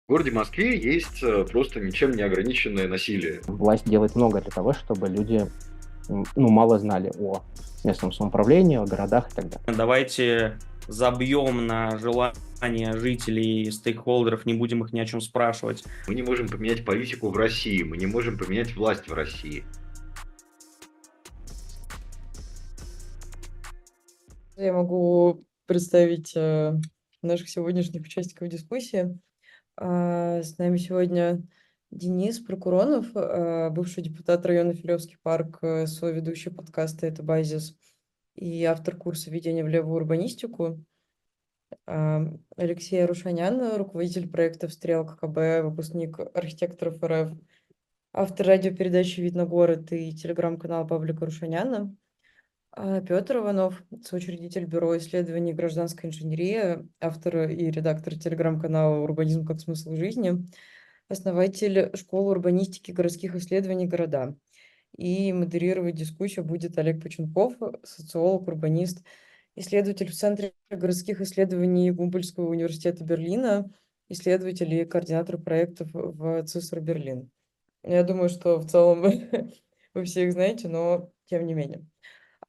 В городе Москве есть просто ничем не ограниченное насилие. Власть делает много для того, чтобы люди мало знали о местном самоуправлении, о городах и так далее. Давайте забьем на желание жителей, стейкхолдеров, не будем их ни о чем спрашивать. Мы не можем поменять политику в России, мы не можем поменять власть в России. Я могу представить наших сегодняшних участников дискуссии. С нами сегодня Денис Прокуронов, бывший депутат района Филевский парк, соведущий подкаста «Это базис» и автор курса «Введение в левую урбанистику». Алексей Арушанян, руководитель проектов «Стрел ККБ», выпускник архитекторов РФ, автор радиопередачи «Вид на город» и телеграм-канал Павлика Арушаняна. Петр Иванов, соучредитель Бюро исследований гражданской инженерии, автор и редактор телеграм-канала «Урбанизм как смысл жизни», основатель школы урбанистики городских исследований «Города». И модерировать дискуссию будет Олег Поченков, социолог, урбанист, исследователь в Центре городских исследований Гумбольдтского университета Берлина, исследователь и координатор проектов в ЦИСР Берлин. Я думаю, что в целом вы все их знаете, но тем не менее.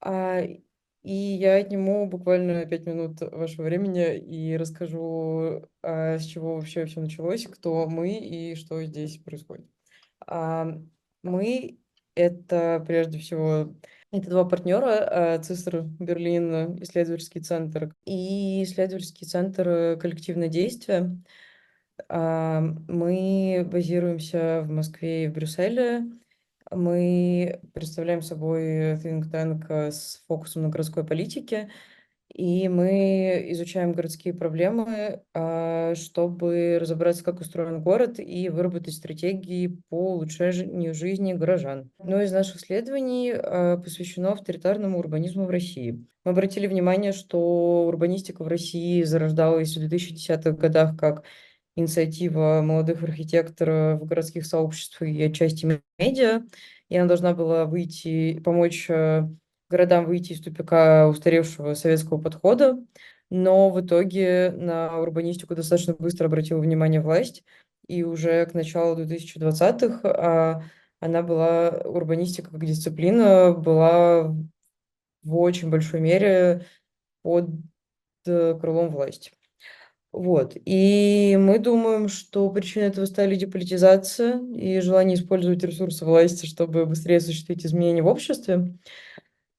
И я отниму буквально 5 минут вашего времени и расскажу, с чего вообще все началось, кто мы и что здесь происходит. Мы — это прежде всего это два партнера, ЦИСР Берлин, исследовательский центр и исследовательский центр «Коллективное действие». Мы базируемся в Москве и в Брюсселе. Мы представляем собой think tank с фокусом на городской политике, и мы изучаем городские проблемы, чтобы разобраться, как устроен город, и выработать стратегии по улучшению жизни горожан. Одно из наших исследований посвящено авторитарному урбанизму в России. Мы обратили внимание, что урбанистика в России зарождалась в 2010-х годах как инициатива молодых архитекторов в городских сообществах и отчасти медиа, и она должна была помочь городам выйти из тупика устаревшего советского подхода, но в итоге на урбанистику достаточно быстро обратила внимание власть, и уже к началу 2020-х урбанистика как дисциплина была в очень большой мере под крылом власти. Вот. И мы думаем, что причиной этого стали деполитизация и желание использовать ресурсы власти, чтобы быстрее осуществить изменения в обществе.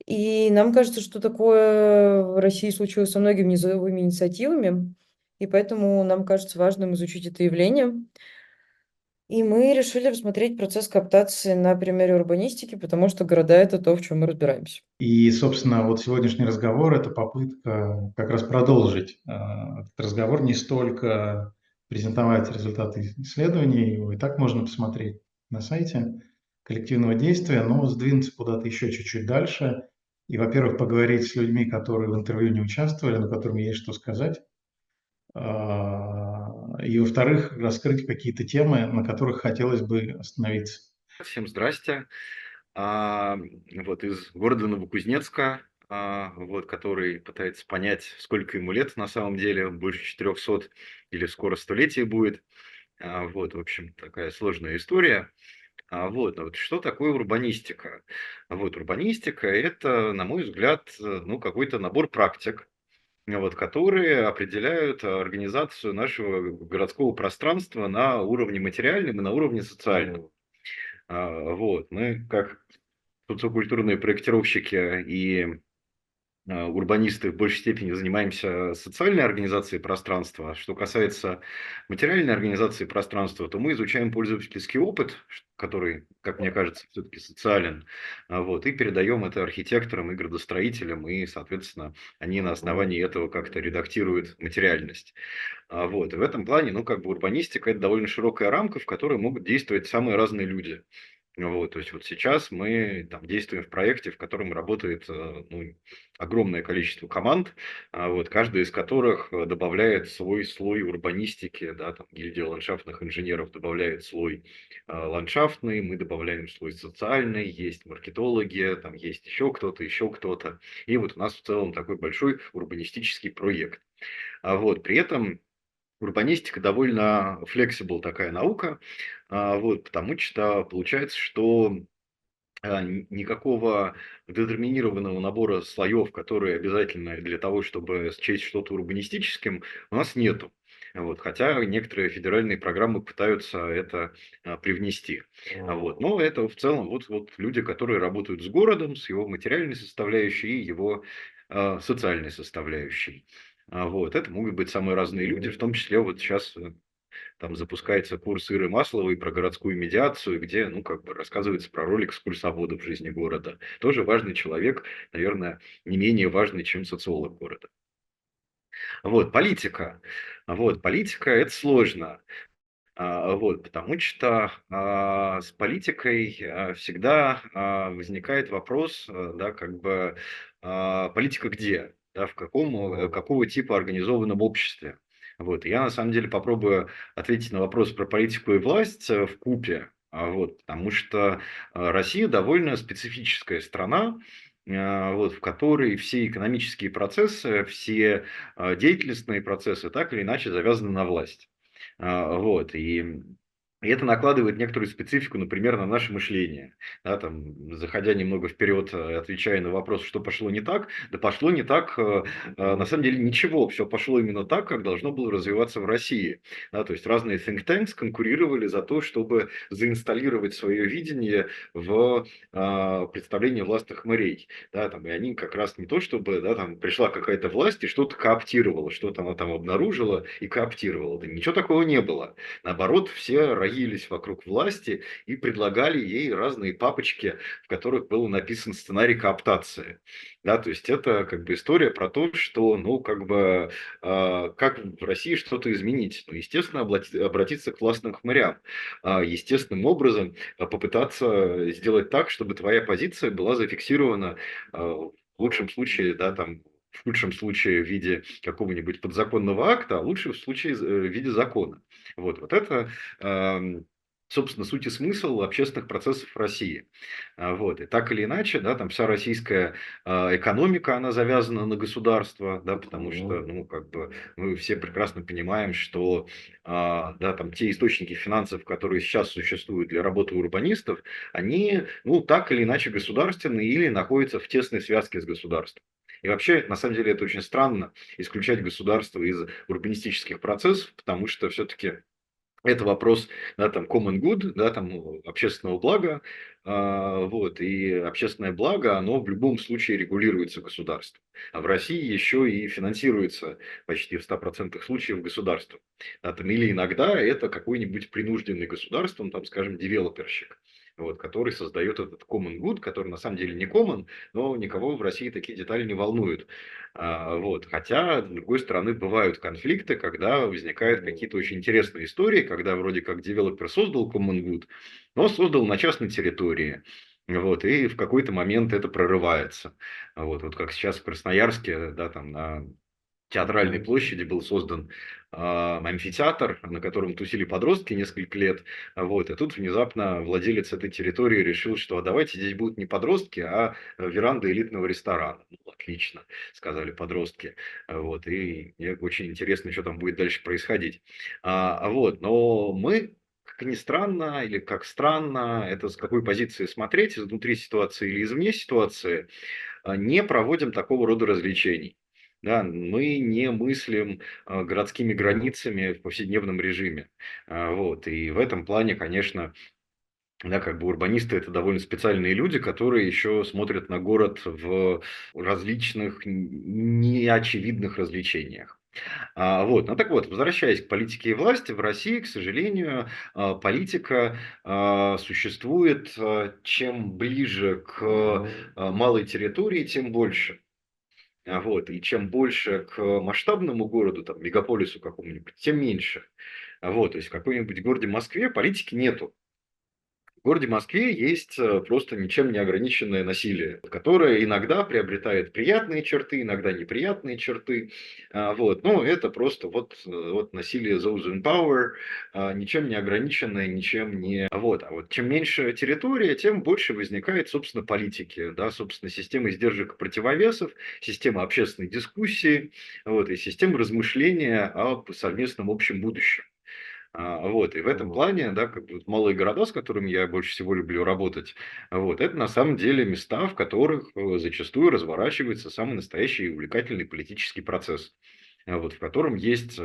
И нам кажется, что такое в России случилось со многими низовыми инициативами, и поэтому нам кажется важным изучить это явление. И мы решили рассмотреть процесс кооптации на примере урбанистики, потому что города — это то, в чем мы разбираемся. И, собственно, вот сегодняшний разговор – это попытка как раз продолжить этот разговор, не столько презентовать результаты исследований, его и так можно посмотреть на сайте коллективного действия, но сдвинуться куда-то еще чуть-чуть дальше и, во-первых, поговорить с людьми, которые в интервью не участвовали, но которым есть что сказать, и, во-вторых, раскрыть какие-то темы, на которых хотелось бы остановиться. Всем здрасте. Вот из города Новокузнецка, вот, который пытается понять, сколько ему лет на самом деле, больше 400 или скоро столетие будет. Вот, в общем, такая сложная история. Вот что такое урбанистика? Вот, урбанистика – это, на мой взгляд, ну, какой-то набор практик, вот, которые определяют организацию нашего городского пространства на уровне материальном и на уровне социальном. Вот, мы как социокультурные проектировщики и урбанисты в большей степени занимаемся социальной организацией пространства. Что касается материальной организации пространства, то мы изучаем пользовательский опыт, который, как мне кажется, все-таки социален, вот, и передаем это архитекторам и градостроителям, и, соответственно, они на основании этого как-то редактируют материальность. Вот, и в этом плане, ну, как бы урбанистика – это довольно широкая рамка, в которой могут действовать самые разные люди. Вот, то есть вот сейчас мы там действуем в проекте, в котором работает ну, огромное количество команд, вот, каждая из которых добавляет свой слой урбанистики, да, там гильдия ландшафтных инженеров добавляет слой ландшафтный, мы добавляем слой социальный, есть маркетологи, там есть еще кто-то, еще кто-то. И вот у нас в целом такой большой урбанистический проект. Вот, при этом урбанистика довольно flexible такая наука, вот, потому что получается, что никакого детерминированного набора слоев, которые обязательны для того, чтобы счесть что-то урбанистическим, у нас нету. Вот, хотя некоторые федеральные программы пытаются это привнести. Вот. Но это в целом вот люди, которые работают с городом, с его материальной составляющей и его социальной составляющей. Вот. Это могут быть самые разные люди, в том числе вот сейчас там запускается курс Иры Масловой про городскую медиацию, где, ну, как бы рассказывается про роль экскурсовода в жизни города. Тоже важный человек, наверное, не менее важный, чем социолог города. Вот, политика. Вот, политика – это сложно. Вот, потому что с политикой всегда возникает вопрос, да, как бы политика где, да, в какого типа организованном обществе. Вот, я на самом деле попробую ответить на вопрос про политику и власть в купе, вот, потому что Россия довольно специфическая страна, вот, в которой все экономические процессы, все деятельностные процессы так или иначе завязаны на власть. Вот, и это накладывает некоторую специфику, например, на наше мышление. Да, там, заходя немного вперед, отвечая на вопрос, что пошло не так, да пошло не так, на самом деле ничего, все пошло именно так, как должно было развиваться в России. Да, то есть разные think tanks конкурировали за то, чтобы заинсталлировать свое видение в представление властных мэрей. Да, там, и они как раз не то, чтобы, да, там, пришла какая-то власть и что-то кооптировала, что-то она там обнаружила и кооптировала. Да ничего такого не было. Наоборот, все роились вокруг власти и предлагали ей разные папочки, в которых был написан сценарий кооптации. Да, то есть это как бы история про то, что, ну, как бы, как в России что-то изменить. Ну, естественно, обратиться к властным хмырям. Естественным образом попытаться сделать так, чтобы твоя позиция была зафиксирована в лучшем случае, да, там, в худшем случае в виде какого-нибудь подзаконного акта, а лучше в случае в виде закона. Вот это, собственно, суть и смысл общественных процессов в России. Вот. И так или иначе, да, там вся российская экономика, она завязана на государство, да, потому что, ну, как бы мы все прекрасно понимаем, что да, там те источники финансов, которые сейчас существуют для работы урбанистов, они, ну, так или иначе государственные или находятся в тесной связке с государством. И вообще, на самом деле, это очень странно исключать государство из урбанистических процессов, потому что все-таки это вопрос, да, там, common good, да, там, общественного блага, вот, и общественное благо, оно в любом случае регулируется государством. А в России еще и финансируется почти в 100% случаев государством. Да, там, или иногда это какой-нибудь принужденный государством, там, скажем, девелоперщик. Вот, который создает этот common good, который на самом деле не common, но никого в России такие детали не волнуют. Вот. Хотя, с другой стороны, бывают конфликты, когда возникают какие-то очень интересные истории, когда вроде как девелопер создал common good, но создал на частной территории. Вот, и в какой-то момент это прорывается. Вот как сейчас в Красноярске, да, там на Театральной площади был создан амфитеатр, на котором тусили подростки несколько лет. Вот, и тут внезапно владелец этой территории решил, что давайте здесь будут не подростки, а веранда элитного ресторана. Ну, отлично, сказали подростки. Вот, и мне очень интересно, что там будет дальше происходить. Вот, но мы, как ни странно, или как странно, это с какой позиции смотреть, изнутри ситуации или извне ситуации, не проводим такого рода развлечений. Да, мы не мыслим городскими границами в повседневном режиме. Вот. И в этом плане, конечно, да, как бы урбанисты – это довольно специальные люди, которые еще смотрят на город в различных неочевидных развлечениях. Вот. Ну так вот, возвращаясь к политике и власти, в России, к сожалению, политика существует чем ближе к малой территории, тем больше. Вот. И чем больше к масштабному городу, там, мегаполису какому-нибудь, тем меньше. Вот. То есть в каком-нибудь городе Москве политики нету. В городе Москве есть просто ничем не ограниченное насилие, которое иногда приобретает приятные черты, иногда неприятные черты. Вот. Но это просто вот насилие those in power, ничем не ограниченное, ничем не... Вот. А вот чем меньше территория, тем больше возникает, собственно, политики, да, собственно, система сдержек и противовесов, система общественной дискуссии, вот, и система размышления об совместном общем будущем. Вот, и в этом плане, да, как бы вот малые города, с которыми я больше всего люблю работать, вот, это на самом деле места, в которых зачастую разворачивается самый настоящий и увлекательный политический процесс, вот, в котором есть,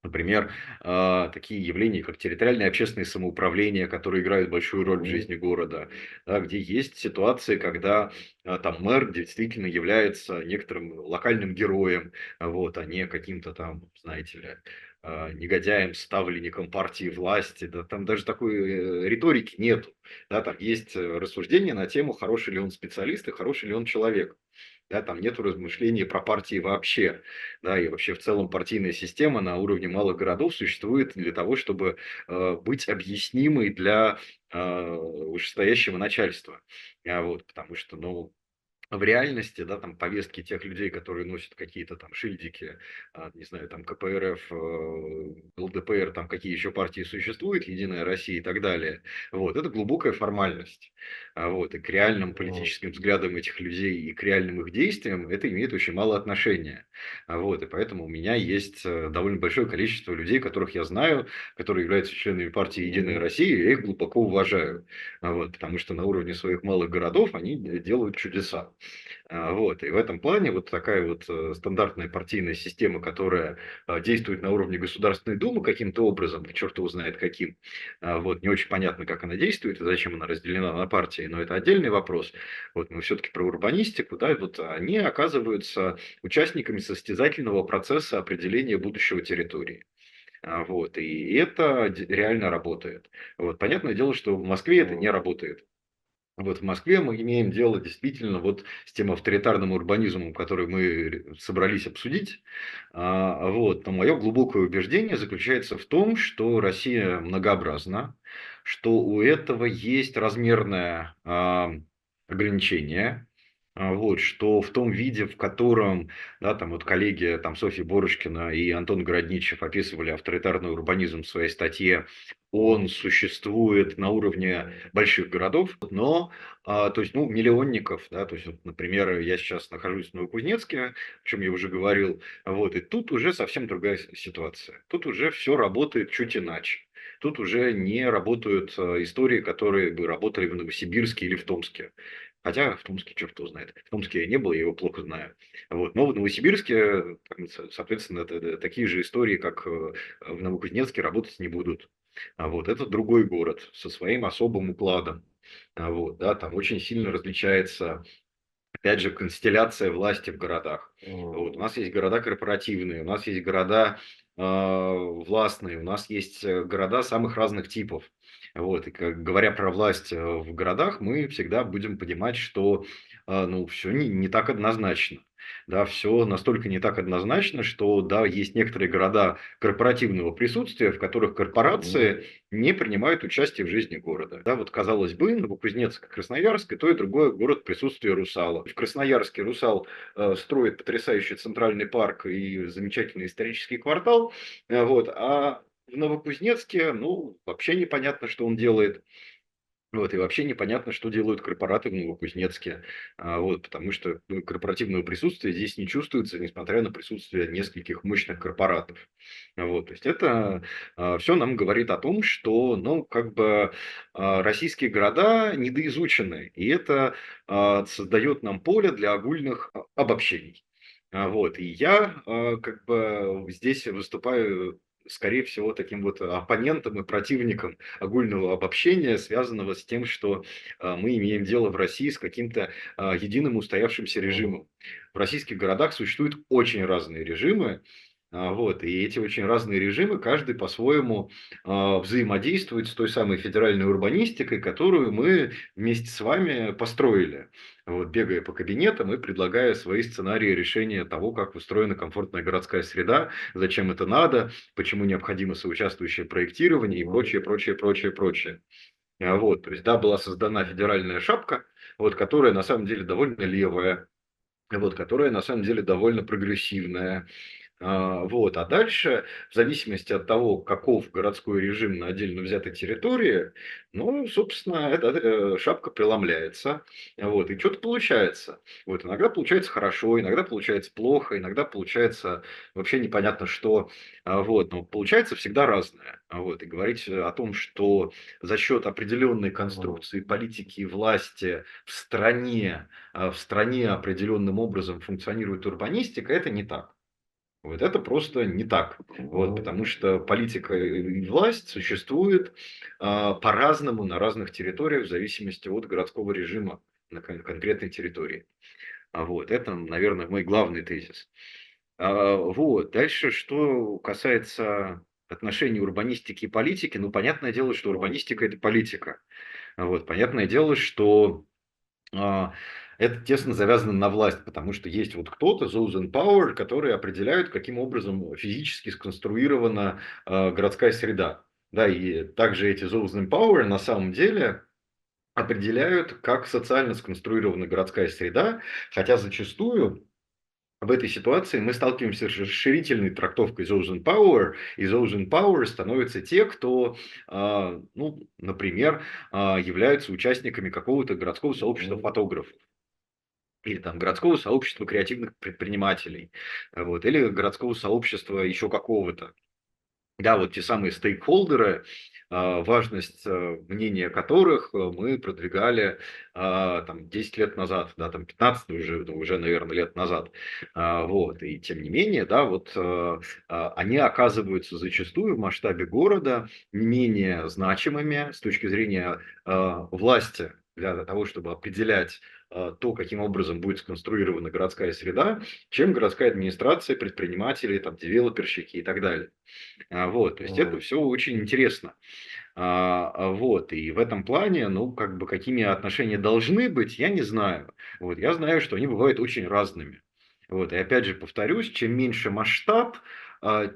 например, такие явления, как территориальное общественное самоуправление, которые играют большую роль в жизни города, да, где есть ситуации, когда там мэр действительно является некоторым локальным героем, вот, а не каким-то там, знаете ли, негодяем, ставленником партии власти, да, там даже такой риторики нету, да, там есть рассуждения на тему, хороший ли он специалист и хороший ли он человек. Да, там нету размышлений про партии вообще, да, и вообще в целом партийная система на уровне малых городов существует для того, чтобы быть объяснимой для вышестоящего начальства, вот, потому что, ну, в реальности, да, там повестки тех людей, которые носят какие-то там шильдики, не знаю, там КПРФ, ЛДПР, там какие еще партии существуют, Единая Россия и так далее, вот, это глубокая формальность, вот, и к реальным политическим взглядам этих людей и к реальным их действиям это имеет очень мало отношения, вот, и поэтому у меня есть довольно большое количество людей, которых я знаю, которые являются членами партии Единая Россия, и я их глубоко уважаю, вот, потому что на уровне своих малых городов они делают чудеса. Вот. И в этом плане вот такая вот стандартная партийная система, которая действует на уровне Государственной Думы каким-то образом, черт его знает каким, вот, не очень понятно, как она действует и зачем она разделена на партии, но это отдельный вопрос. Вот, мы все-таки про урбанистику, да, вот они оказываются участниками состязательного процесса определения будущего территории. Вот, и это реально работает. Вот, понятное дело, что в Москве это не работает. Вот в Москве мы имеем дело действительно вот с тем авторитарным урбанизмом, который мы собрались обсудить. Вот. Но мое глубокое убеждение заключается в том, что Россия многообразна, что у этого есть размерное ограничение, вот, что в том виде, в котором, да, там вот коллеги там, Софья Борочкина и Антон Городничев описывали авторитарный урбанизм в своей статье, он существует на уровне больших городов, но, то есть, ну, миллионников, да, то есть, вот, например, я сейчас нахожусь в Новокузнецке, о чем я уже говорил, вот, и тут уже совсем другая ситуация, тут уже все работает чуть иначе. Тут уже не работают истории, которые бы работали в Новосибирске или в Томске. Хотя в Томске черт его знает. В Томске я не был, я его плохо знаю. Вот. Но в Новосибирске, соответственно, такие же истории, как в Новокузнецке, работать не будут. Вот. Это другой город со своим особым укладом. Вот. Да, там очень сильно различается, опять же, констелляция власти в городах. Вот. У нас есть города корпоративные, у нас есть города властные, у нас есть города самых разных типов. Вот. И говоря про власть в городах, мы всегда будем понимать, что ну, все не так однозначно. Да, все настолько не так однозначно, что да, есть некоторые города корпоративного присутствия, в которых корпорации не принимают участие в жизни города. Да, вот казалось бы, Новокузнецк и Красноярск, и то, и другое город присутствия Русала. В Красноярске Русал строит потрясающий центральный парк и замечательный исторический квартал, вот, а в Новокузнецке, ну, вообще непонятно, что он делает. Вот, и вообще непонятно, что делают корпораты в Новокузнецке, вот, потому что ну, корпоративного присутствия здесь не чувствуется, несмотря на присутствие нескольких мощных корпоратов. Вот, то есть это все нам говорит о том, что ну, как бы, российские города недоизучены, и это создает нам поле для огульных обобщений. Вот, и я как бы здесь выступаю скорее всего, таким вот оппонентом и противником огульного обобщения, связанного с тем, что мы имеем дело в России с каким-то единым устоявшимся режимом. В российских городах существуют очень разные режимы, вот, и эти очень разные режимы, каждый по-своему взаимодействует с той самой федеральной урбанистикой, которую мы вместе с вами построили, вот, бегая по кабинетам и предлагая свои сценарии решения того, как устроена комфортная городская среда, зачем это надо, почему необходимо соучаствующее проектирование и прочее, прочее, прочее, прочее. Вот, то есть, да, была создана федеральная шапка, вот, которая на самом деле довольно левая, вот, которая на самом деле довольно прогрессивная. Вот. А дальше, в зависимости от того, каков городской режим на отдельно взятой территории, ну, собственно, эта шапка преломляется. Вот. И что-то получается. Вот. Иногда получается хорошо, иногда получается плохо, иногда получается вообще непонятно что. Вот. Но получается всегда разное. Вот. И говорить о том, что за счет определенной конструкции политики и власти в стране определенным образом функционирует урбанистика, это не так. Вот это просто не так. Вот, потому что политика и власть существуют по-разному на разных территориях в зависимости от городского режима на конкретной территории. Вот, это, наверное, мой главный тезис. Вот, дальше, что касается отношений урбанистики и политики, ну, понятное дело, что урбанистика – это политика. Вот, понятное дело, что а, это тесно завязано на власть, потому что есть вот кто-то, those in power, которые определяют, каким образом физически сконструирована городская среда. Да, и также эти those in power на самом деле определяют, как социально сконструирована городская среда, хотя зачастую в этой ситуации мы сталкиваемся с расширительной трактовкой those in power, и those in power становятся те, кто, ну, например, являются участниками какого-то городского сообщества фотографов или там городского сообщества креативных предпринимателей, вот, или городского сообщества еще какого-то. Да, вот те самые стейкхолдеры, важность мнения которых мы продвигали там 10 лет назад, да, там 15 уже, наверное, лет назад. Вот, и тем не менее, да, вот они оказываются зачастую в масштабе города не менее значимыми с точки зрения власти для того, чтобы определять то, каким образом будет сконструирована городская среда, чем городская администрация, предприниматели, там, девелоперщики и так далее. Вот, то есть это все очень интересно. Вот, и в этом плане, ну, как бы, какими отношения должны быть, я не знаю. Вот, я знаю, что они бывают очень разными. Вот, и опять же повторюсь, чем меньше масштаб,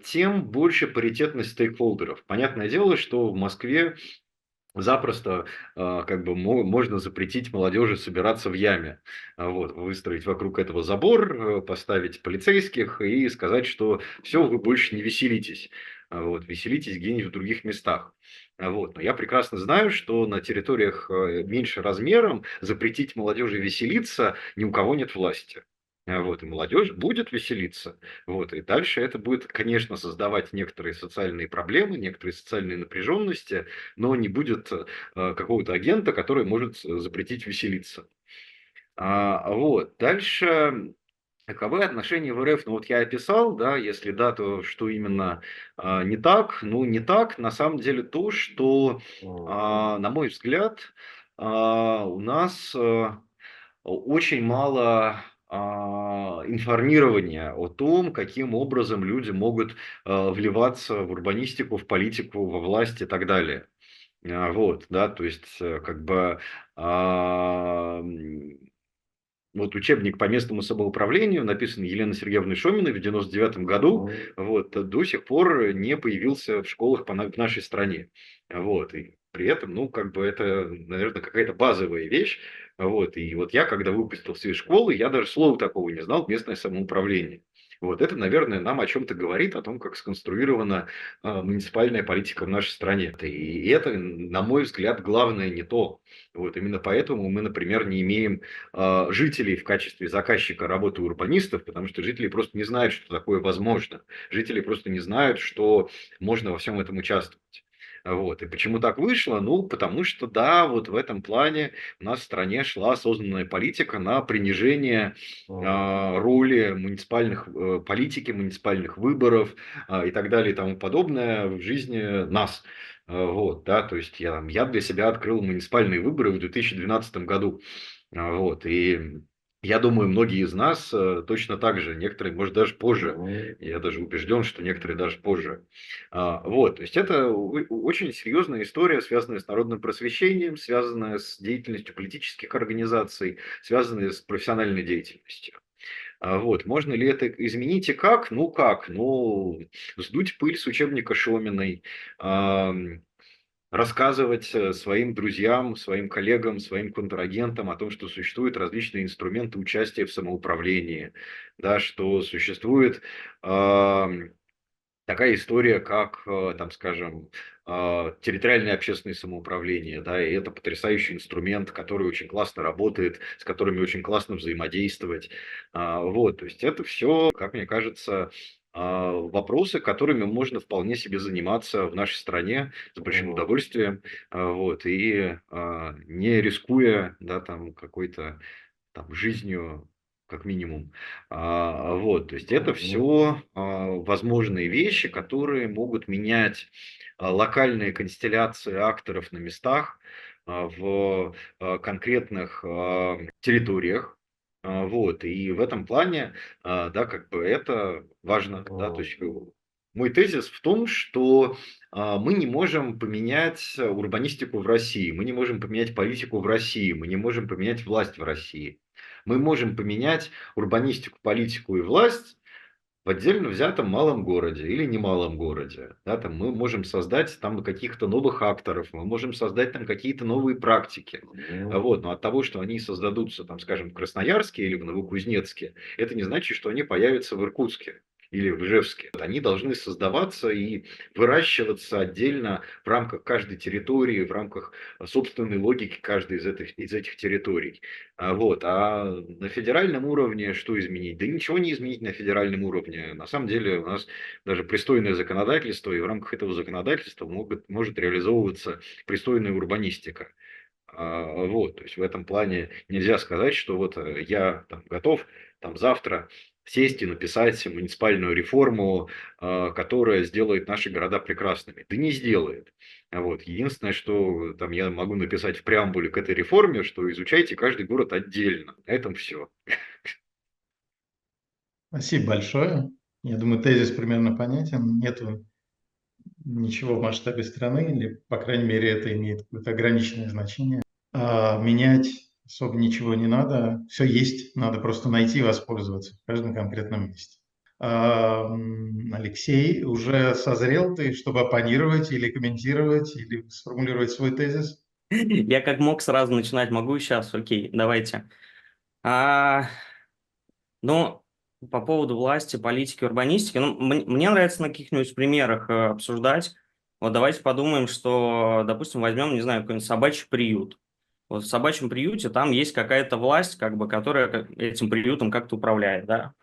тем больше паритетность стейкхолдеров. Понятное дело, что в Москве запросто как бы можно запретить молодежи собираться в яме, вот, выстроить вокруг этого забор, поставить полицейских и сказать, что все, вы больше не веселитесь, вот, веселитесь где-нибудь в других местах. Вот. Но я прекрасно знаю, что на территориях меньше размером запретить молодежи веселиться ни у кого нет власти. Вот, и молодежь будет веселиться. Вот, и дальше это будет, конечно, создавать некоторые социальные проблемы, некоторые социальные напряженности, но не будет какого-то агента, который может запретить веселиться. Вот. Дальше, каковы отношения в РФ? Ну, вот я описал, да, если да, то что именно не так? Ну, не так, на самом деле, то, что, на мой взгляд, у нас очень мало информирования о том, каким образом люди могут вливаться в урбанистику, в политику, во власть и так далее. Вот, да, то есть, как бы, вот учебник по местному самоуправлению, написанный Еленой Сергеевной Шоминой в 1999 году, вот, до сих пор не появился в школах в нашей стране. Вот, и при этом, ну, как бы это, наверное, какая-то базовая вещь. Вот, и вот я, когда выпустился из школы, я даже слова такого не знал, местное самоуправление. Вот это, наверное, нам о чем-то говорит, о том, как сконструирована муниципальная политика в нашей стране. И это, на мой взгляд, главное не то. Вот именно поэтому мы, например, не имеем жителей в качестве заказчика работы урбанистов, потому что жители просто не знают, что такое возможно. Жители просто не знают, что можно во всем этом участвовать. Вот. И почему так вышло? Ну, потому что, да, вот в этом плане у нас в стране шла осознанная политика на принижение роли муниципальных политики, муниципальных выборов и так далее и тому подобное в жизни нас. Вот, да, то есть я для себя открыл муниципальные выборы в 2012 году. Вот, и я думаю, многие из нас точно так же, некоторые, может, даже позже. Я даже убежден, что некоторые даже позже. Вот, то есть это очень серьезная история, связанная с народным просвещением, связанная с деятельностью политических организаций, связанная с профессиональной деятельностью. Вот. Можно ли это изменить и как? Ну как? Ну, сдуть пыль с учебника Шоминой, рассказывать своим друзьям, своим коллегам, своим контрагентам о том, что существуют различные инструменты участия в самоуправлении, да, что существует такая история, как, там, скажем, территориальное общественное самоуправление, да, и это потрясающий инструмент, который очень классно работает, с которыми очень классно взаимодействовать. Вот, то есть это все, как мне кажется, вопросы, которыми можно вполне себе заниматься в нашей стране с большим удовольствием, вот, и не рискуя, да, там, какой-то там, жизнью, как минимум. Вот, то есть это все возможные вещи, которые могут менять локальные констелляции акторов на местах в конкретных территориях. Вот, и в этом плане, да, как бы это важно, да, то есть мой тезис в том, что мы не можем поменять урбанистику в России, мы не можем поменять политику в России, мы не можем поменять власть в России. Мы можем поменять урбанистику, политику и власть в отдельно взятом малом городе или немалом городе. Да, там мы можем создать там каких-то новых акторов, мы можем создать там какие-то новые практики. Вот, но от того, что они создадутся, там, скажем, в Красноярске или в Новокузнецке, это не значит, что они появятся в Иркутске или в Ижевске. Они должны создаваться и выращиваться отдельно в рамках каждой территории, в рамках собственной логики каждой из этих территорий. Вот. А на федеральном уровне что изменить? Да ничего не изменить на федеральном уровне. На самом деле у нас даже пристойное законодательство, и в рамках этого законодательства может реализовываться пристойная урбанистика. Вот, то есть в этом плане нельзя сказать, что вот я там, готов там, завтра сесть и написать муниципальную реформу, которая сделает наши города прекрасными. Да не сделает. Вот. Единственное, что там я могу написать в преамбуле к этой реформе, что изучайте каждый город отдельно. На этом все. Спасибо большое. Я думаю, тезис примерно понятен. Нет ничего в масштабе страны, или, по крайней мере, это имеет какое-то ограниченное значение. Менять особо ничего не надо. Все есть, надо просто найти и воспользоваться в каждом конкретном месте. Алексей, уже созрел ты, чтобы оппонировать или комментировать, или сформулировать свой тезис? Я как мог сразу начинать, могу и сейчас, окей, давайте. Ну, по поводу власти, политики, урбанистики, ну, мне нравится на каких-нибудь примерах обсуждать. Вот давайте подумаем, что, допустим, возьмем, не знаю, какой-нибудь собачий приют. Вот в собачьем приюте там есть какая-то власть, как бы, которая этим приютом как-то управляет, да.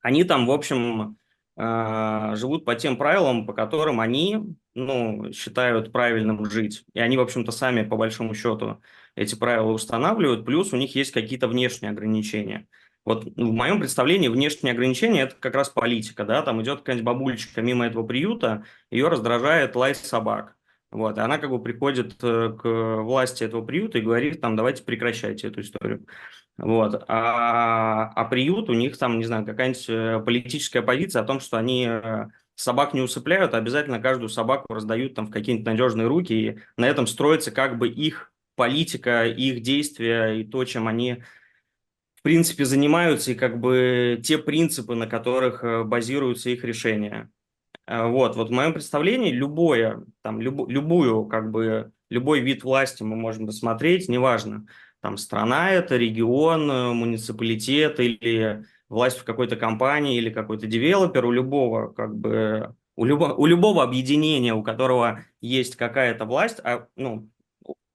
Они там, в общем, живут по тем правилам, по которым они, ну, считают правильным жить. И они, в общем-то, сами, по большому счету, эти правила устанавливают, плюс у них есть какие-то внешние ограничения. Вот в моем представлении внешние ограничения – это как раз политика, да, там идет какая-нибудь бабулечка мимо этого приюта, ее раздражает лай собак. Вот, и она как бы приходит к власти этого приюта и говорит, там, давайте прекращайте эту историю. Вот. А приют, у них там, не знаю, какая-нибудь политическая позиция о том, что они собак не усыпляют, а обязательно каждую собаку раздают там в какие-нибудь надежные руки, и на этом строится как бы их политика, их действия и то, чем они, в принципе, занимаются, и как бы те принципы, на которых базируются их решения. Вот в моем представлении любое, там, любую, как бы, любой вид власти мы можем рассмотреть, неважно, там, страна это, регион, муниципалитет или власть в какой-то компании или какой-то девелопер, у любого, как бы, у любого объединения, у которого есть какая-то власть, ну,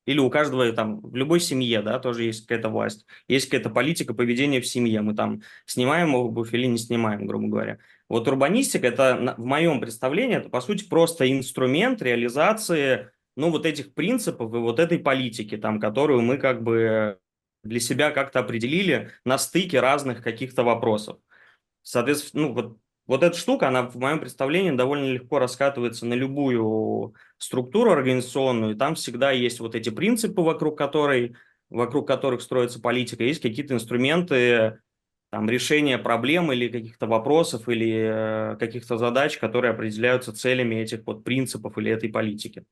или у каждого, там, в любой семье, да, тоже есть какая-то власть, есть какая-то политика поведения в семье, мы там снимаем обувь или не снимаем, грубо говоря. Вот урбанистика, это, в моем представлении, это, по сути, просто инструмент реализации, ну, вот этих принципов и вот этой политики, там, которую мы как бы для себя как-то определили на стыке разных каких-то вопросов. Соответственно, ну, вот эта штука, она в моем представлении довольно легко раскатывается на любую структуру организационную, и там всегда есть вот эти принципы, вокруг которых строится политика, есть какие-то инструменты, там, решения проблем или каких-то вопросов, или каких-то задач, которые определяются целями этих вот принципов или этой политики.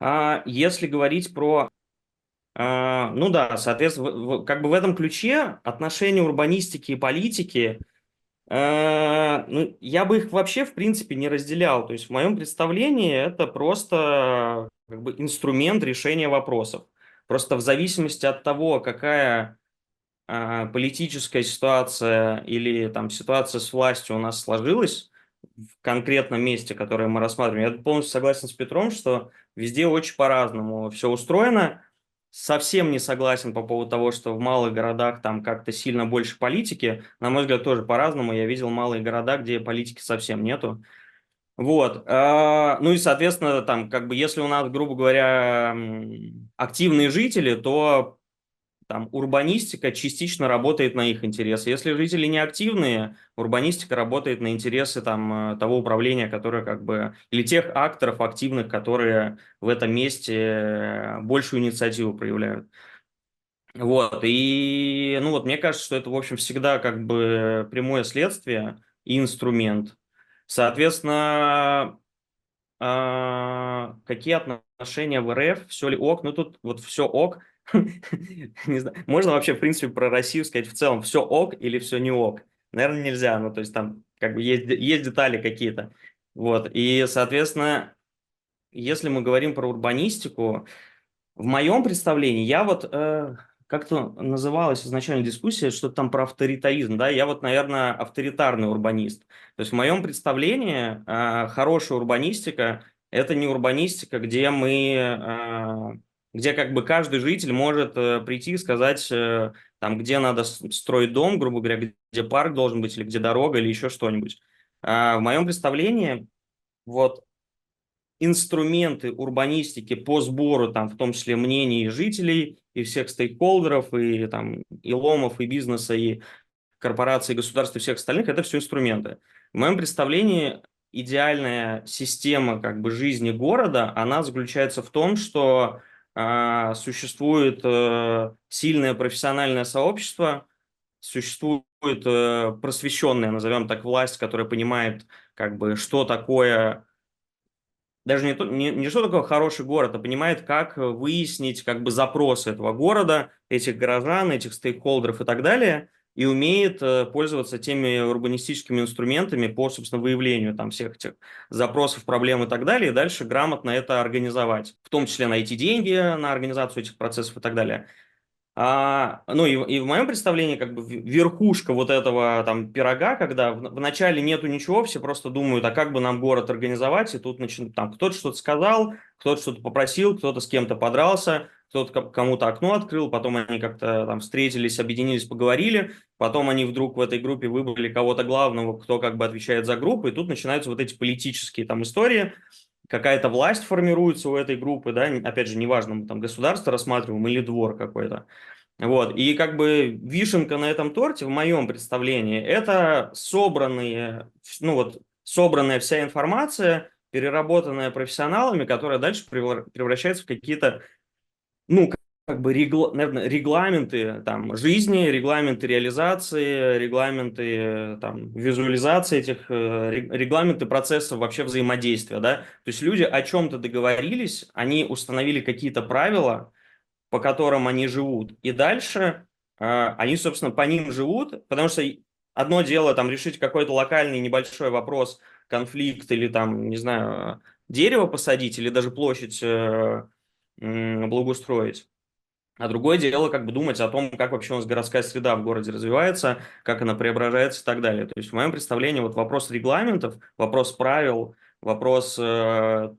А если говорить про... ну да, соответственно, как бы в этом ключе отношения урбанистики и политики Ну, я бы их вообще, в принципе, не разделял. То есть в моем представлении это просто как бы инструмент решения вопросов. Просто в зависимости от того, какая политическая ситуация или там ситуация с властью у нас сложилась в конкретном месте, которое мы рассматриваем, я полностью согласен с Петром, что везде очень по-разному все устроено. Совсем не согласен по поводу того, что в малых городах там как-то сильно больше политики. На мой взгляд, тоже по-разному. Я видел малые города, где политики совсем нету. Вот. Ну и, соответственно, там, как бы, если у нас, грубо говоря, активные жители, то там урбанистика частично работает на их интересы. Если жители не активные, урбанистика работает на интересы там того управления, которое как бы, или тех акторов активных, которые в этом месте большую инициативу проявляют. Вот, и, ну вот, мне кажется, что это, в общем, всегда как бы прямое следствие и инструмент. Соответственно, какие отношения в РФ, все ли ок? Ну, тут вот все ок. Не знаю. Можно вообще, в принципе, про Россию сказать в целом, все ок или все не ок? Наверное, нельзя. Ну, то есть там как бы есть детали какие-то. Вот. И, соответственно, если мы говорим про урбанистику, в моем представлении, я вот, как-то называлась изначально дискуссия, что там про авторитаризм, да, я вот, наверное, авторитарный урбанист. То есть в моем представлении хорошая урбанистика – это не урбанистика, где как бы каждый житель может прийти и сказать, там, где надо строить дом, грубо говоря, где парк должен быть, или где дорога, или еще что-нибудь. В моем представлении вот инструменты урбанистики по сбору, там, в том числе мнений жителей и всех стейкхолдеров, и, там, и ломов, и бизнеса, и корпораций, и государств, и всех остальных, это все инструменты. В моем представлении идеальная система как бы жизни города, она заключается в том, что существует сильное профессиональное сообщество, существует просвещенная, назовем так, власть, которая понимает, как бы, что такое даже не что такое хороший город, а понимает, как выяснить как бы запросы этого города, этих горожан, этих стейкхолдеров и так далее, и умеет пользоваться теми урбанистическими инструментами по, собственно, выявлению там всех этих запросов, проблем и так далее, и дальше грамотно это организовать, в том числе найти деньги на организацию этих процессов и так далее. Ну и в моем представлении как бы верхушка вот этого там пирога, когда в начале нету ничего, все просто думают, а как бы нам город организовать, и тут начинает там кто-то что-то сказал, кто-то что-то попросил, кто-то с кем-то подрался, кто-то кому-то окно открыл, потом они как-то там встретились, объединились, поговорили, потом они вдруг в этой группе выбрали кого-то главного, кто как бы отвечает за группу, и тут начинаются вот эти политические там истории, какая-то власть формируется у этой группы, да, опять же, неважно, мы там государство рассматриваем или двор какой-то. Вот, и как бы вишенка на этом торте, в моем представлении, это собранные, ну вот, собранная вся информация, переработанная профессионалами, которая дальше превращается в какие-то, ну, как бы, наверное, регламенты там, жизни, регламенты реализации, регламенты там, визуализации этих, регламенты процессов вообще взаимодействия, да. То есть люди о чем-то договорились, они установили какие-то правила, по которым они живут. И дальше они, собственно, по ним живут, потому что одно дело там решить какой-то локальный небольшой вопрос, конфликт или там, не знаю, дерево посадить или даже площадь благоустроить. А другое дело, как бы думать о том, как вообще у нас городская среда в городе развивается, как она преображается и так далее. То есть в моем представлении вот вопрос регламентов, вопрос правил, вопрос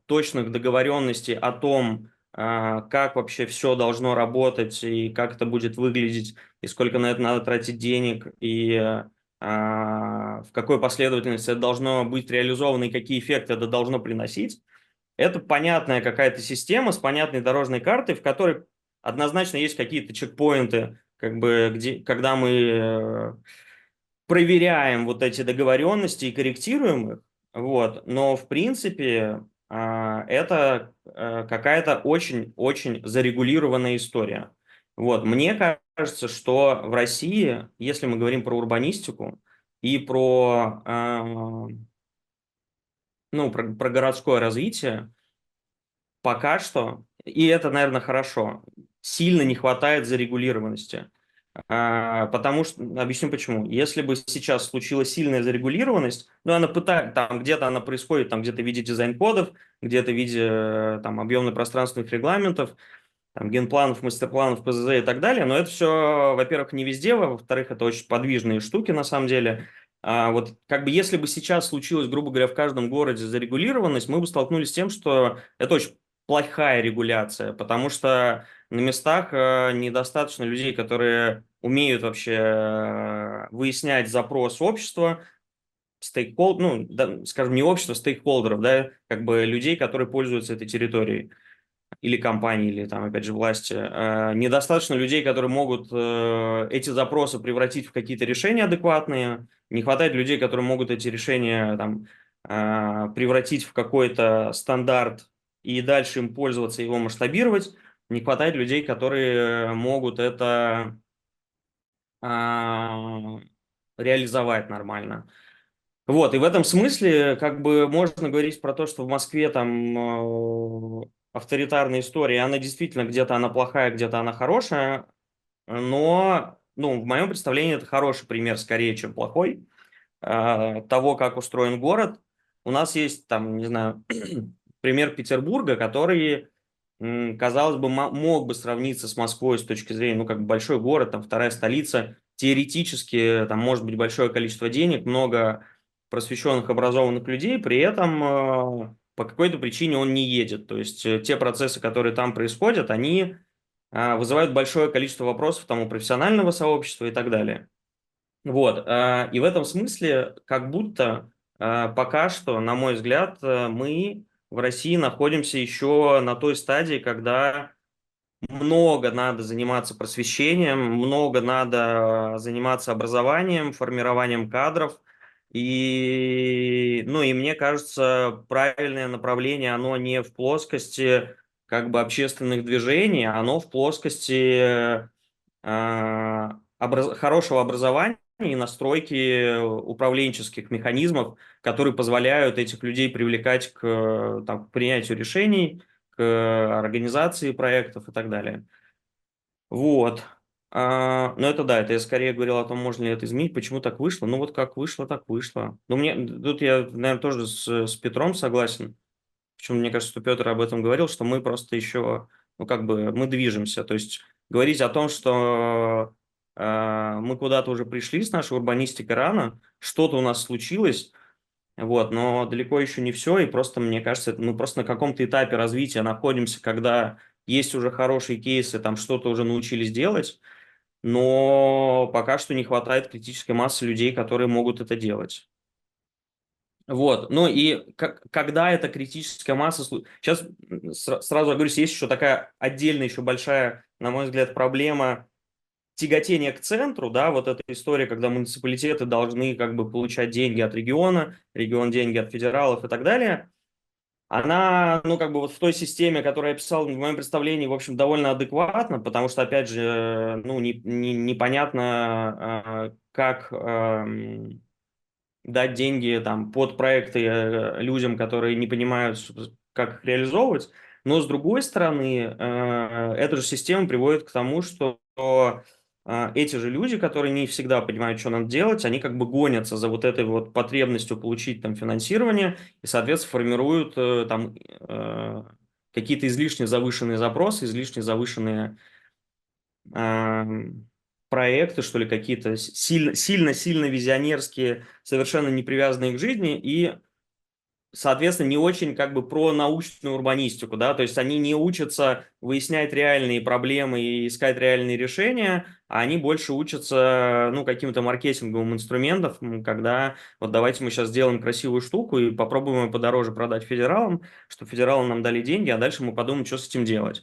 точных договоренностей о том, как вообще все должно работать и как это будет выглядеть, и сколько на это надо тратить денег, и в какой последовательности это должно быть реализовано, и какие эффекты это должно приносить. Это понятная какая-то система с понятной дорожной картой, в которой однозначно есть какие-то чекпоинты, как бы, где, когда мы проверяем вот эти договоренности и корректируем их, вот. Но в принципе это какая-то очень-очень зарегулированная история. Вот. Мне кажется, что в России, если мы говорим про урбанистику и про городское развитие, пока что, и это, наверное, хорошо, сильно не хватает зарегулированности. Потому что, объясню почему. Если бы сейчас случилась сильная зарегулированность, ну, она пытается, там где-то она происходит, там где-то в виде дизайн-кодов, где-то в виде там объемно-пространственных регламентов, там генпланов, мастер-планов, ПЗЗ и так далее, но это все, во-первых, не везде, во-вторых, это очень подвижные штуки на самом деле. Вот как бы если бы сейчас случилось, грубо говоря, в каждом городе зарегулированность, мы бы столкнулись с тем, что это очень плохая регуляция, потому что на местах недостаточно людей, которые умеют вообще выяснять запрос общества, ну, да, скажем, не общества, стейкхолдеров, да, как бы людей, которые пользуются этой территорией, или компании, или там, опять же, власти. Недостаточно людей, которые могут эти запросы превратить в какие-то решения адекватные. Не хватает людей, которые могут эти решения там, превратить в какой-то стандарт и дальше им пользоваться, его масштабировать. Не хватает людей, которые могут это реализовать нормально. Вот, и в этом смысле как бы можно говорить про то, что в Москве там авторитарная история, она действительно где-то она плохая, где-то она хорошая, но ну, в моем представлении это хороший пример скорее, чем плохой того, как устроен город. У нас есть там, не знаю, пример Петербурга, который, казалось бы, мог бы сравниться с Москвой с точки зрения, ну, как бы большой город, там вторая столица, теоретически там может быть большое количество денег, много просвещенных, образованных людей, при этом по какой-то причине он не едет. То есть те процессы, которые там происходят, они вызывают большое количество вопросов там у профессионального сообщества и так далее. Вот, и в этом смысле как будто пока что, на мой взгляд, мы в России находимся еще на той стадии, когда много надо заниматься просвещением, много надо заниматься образованием, формированием кадров. И, ну, и мне кажется, правильное направление, оно не в плоскости как бы общественных движений, оно в плоскости хорошего образования и настройки управленческих механизмов, которые позволяют этих людей привлекать там, к принятию решений, к организации проектов и так далее. Вот. Но это да, это я скорее говорил о том, можно ли это изменить, почему так вышло. Ну вот как вышло, так вышло. Ну мне, тут я, наверное, тоже с Петром согласен. Причем, мне кажется, что Петр об этом говорил, что мы просто еще, ну как бы, мы движемся. То есть говорить о том, что мы куда-то уже пришли с нашей урбанистикой рано, что-то у нас случилось, вот, но далеко еще не все, и просто, мне кажется, мы просто на каком-то этапе развития находимся, когда есть уже хорошие кейсы, там что-то уже научились делать, но пока что не хватает критической массы людей, которые могут это делать. Вот, ну и когда эта критическая масса... Сейчас сразу говорю, есть еще такая отдельная, еще большая, на мой взгляд, проблема тяготение к центру, да, вот эта история, когда муниципалитеты должны как бы получать деньги от региона, регион деньги от федералов и так далее, она, ну, как бы вот в той системе, которую я писал, в моем представлении, в общем, довольно адекватна, потому что, опять же, ну, непонятно, как дать деньги там под проекты людям, которые не понимают, как их реализовывать. Но с другой стороны, эта же система приводит к тому, что эти же люди, которые не всегда понимают, что надо делать, они как бы гонятся за вот этой вот потребностью получить там финансирование и, соответственно, формируют там какие-то излишне завышенные запросы, излишне завышенные проекты, что ли, какие-то сильно-сильно визионерские, совершенно не привязанные к жизни и, соответственно, не очень как бы про научную урбанистику, да, то есть они не учатся выяснять реальные проблемы и искать реальные решения, а они больше учатся, ну, каким-то маркетинговым инструментам, когда вот давайте мы сейчас сделаем красивую штуку и попробуем ее подороже продать федералам, чтобы федералы нам дали деньги, а дальше мы подумаем, что с этим делать.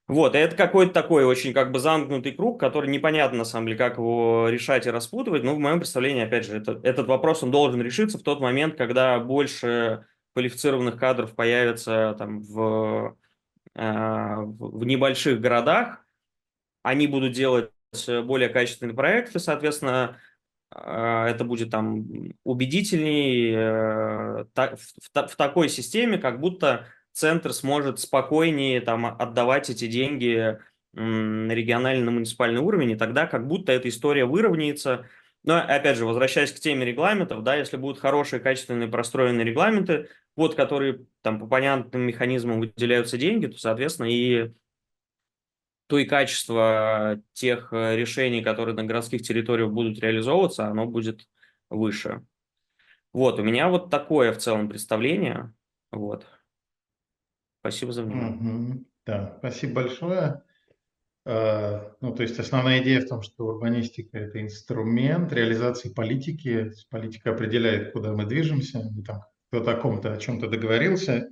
Вот, и это какой-то такой очень как бы замкнутый круг, который непонятно, на самом деле, как его решать и распутывать. Но в моем представлении, опять же, этот вопрос, он должен решиться в тот момент, когда больше квалифицированных кадров появится там в небольших городах. Они будут делать более качественные проекты, соответственно, это будет там убедительней в такой системе, как будто центр сможет спокойнее там отдавать эти деньги на региональный, на муниципальный уровень, и тогда как будто эта история выровняется. Но, опять же, возвращаясь к теме регламентов, да, если будут хорошие, качественные, простроенные регламенты, под которые там по понятным механизмам выделяются деньги, то, соответственно, и качество тех решений, которые на городских территориях будут реализовываться, оно будет выше. Вот, у меня вот такое в целом представление. Вот. Спасибо за внимание. Мгм. Да, спасибо большое. Ну, то есть основная идея в том, что урбанистика – это инструмент реализации политики. То есть политика определяет, куда мы движемся, и там кто-то о ком-то, о чем-то договорился,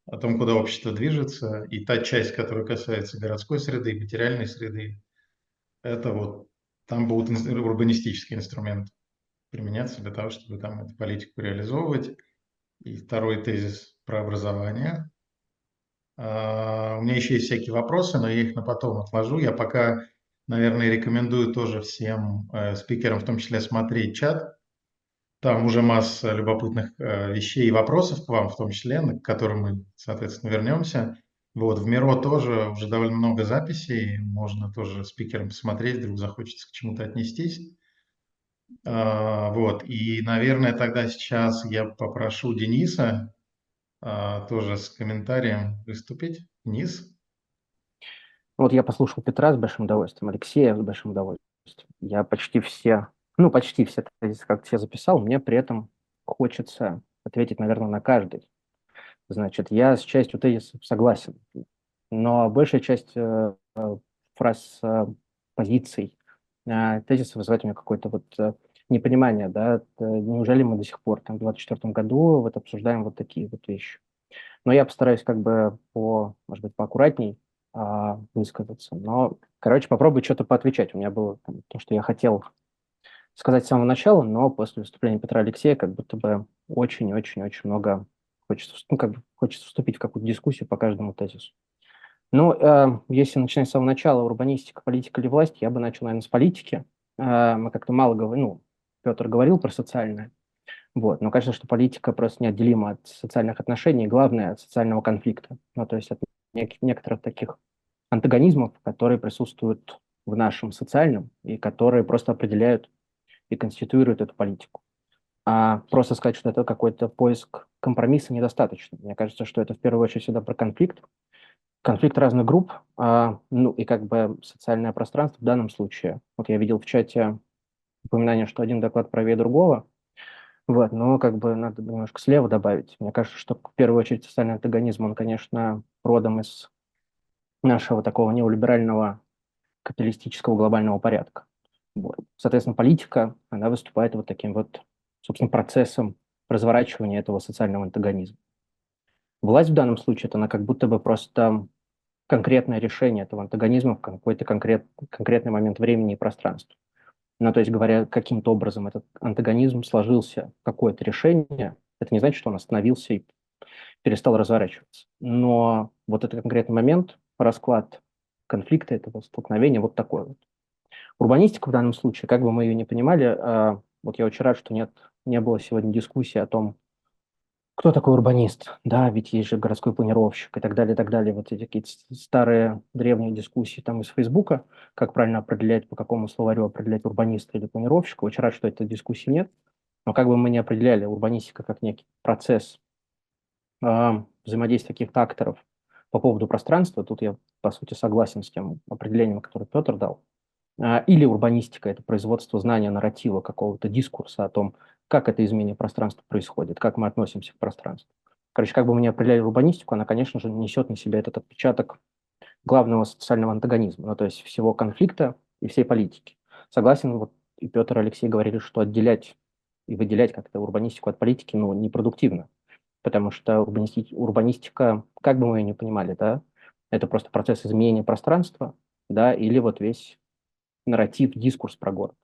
о том, куда общество движется. И та часть, которая касается городской среды, материальной среды, это вот там будут урбанистические инструменты применяться для того, чтобы там эту политику реализовывать. И второй тезис про образование. У меня еще есть всякие вопросы, но я их на потом отложу. Я пока, наверное, рекомендую тоже всем спикерам, в том числе, смотреть чат. Там уже масса любопытных вещей и вопросов к вам, в том числе, к которым мы, соответственно, вернемся. Вот, в Миро тоже уже довольно много записей. Можно тоже спикерам посмотреть, вдруг захочется к чему-то отнестись. Вот, и, наверное, тогда сейчас я попрошу Дениса тоже с комментарием выступить. Денис? Вот я послушал Петра с большим удовольствием, Алексея с большим удовольствием. Я почти все, ну, почти все тезисы как все записал, мне при этом хочется ответить, наверное, на каждый. Значит, я с частью тезисов согласен, но большая часть фраз, позиций, тезисов вызывает у меня какое-то вот непонимание, да, неужели мы до сих пор, там, в 2024 году вот обсуждаем вот такие вот вещи. Но я постараюсь как бы может быть, поаккуратней высказаться. Но, короче, попробую что-то поотвечать. У меня было там, то, что я хотел сказать с самого начала, но после выступления Петра Алексея как будто бы очень-очень-очень много хочется, ну, как бы хочется вступить в какую-то дискуссию по каждому тезису. Ну, если начинать с самого начала, урбанистика, политика или власть, я бы начал, наверное, с политики. Мы как-то мало говорим, ну, Петр говорил про социальное, вот. Но кажется, что политика просто неотделима от социальных отношений, и главное, от социального конфликта. Ну, то есть от некоторых таких антагонизмов, которые присутствуют в нашем социальном и которые просто определяют и конституируют эту политику. А просто сказать, что это какой-то поиск компромисса, недостаточно. Мне кажется, что это в первую очередь всегда про конфликт разных групп, ну и как бы социальное пространство в данном случае. Вот я видел в чате упоминание, что один доклад правее другого, вот, но как бы надо немножко слева добавить. Мне кажется, что в первую очередь социальный антагонизм, он, конечно, родом из нашего такого неолиберального капиталистического глобального порядка. Вот. Соответственно, политика, она выступает вот таким вот, собственно, процессом разворачивания этого социального антагонизма. Власть в данном случае, это она как будто бы просто конкретное решение этого антагонизма в какой-то конкретный момент времени и пространства. Ну, то есть, говоря, каким-то образом этот антагонизм сложился в какое-то решение, это не значит, что он остановился и перестал разворачиваться. Но вот этот конкретный момент, расклад конфликта, этого столкновения, вот такой вот. Урбанистика в данном случае, как бы мы ее ни понимали, вот я очень рад, что не было сегодня дискуссии о том, кто такой урбанист. Да, ведь есть же городской планировщик и так далее, и так далее. Вот эти какие-то старые древние дискуссии там из Фейсбука, как правильно определять, по какому словарю определять урбаниста или планировщика. Очень рад, что этой дискуссии нет. Но как бы мы ни определяли урбанистика как некий процесс взаимодействия каких-то акторов по поводу пространства, тут я, по сути, согласен с тем определением, которое Петр дал. Или урбанистика – это производство знания, нарратива, какого-то дискурса о том, как это изменение пространства происходит, как мы относимся к пространству. Короче, как бы мы ни определяли урбанистику, она, конечно же, несет на себе этот отпечаток главного социального антагонизма, ну, то есть всего конфликта и всей политики. Согласен, вот и Петр и Алексей говорили, что отделять и выделять как-то урбанистику от политики, ну, непродуктивно, потому что урбанистика, как бы мы ее ни понимали, да, это просто процесс изменения пространства, да, или вот весь нарратив, дискурс про город.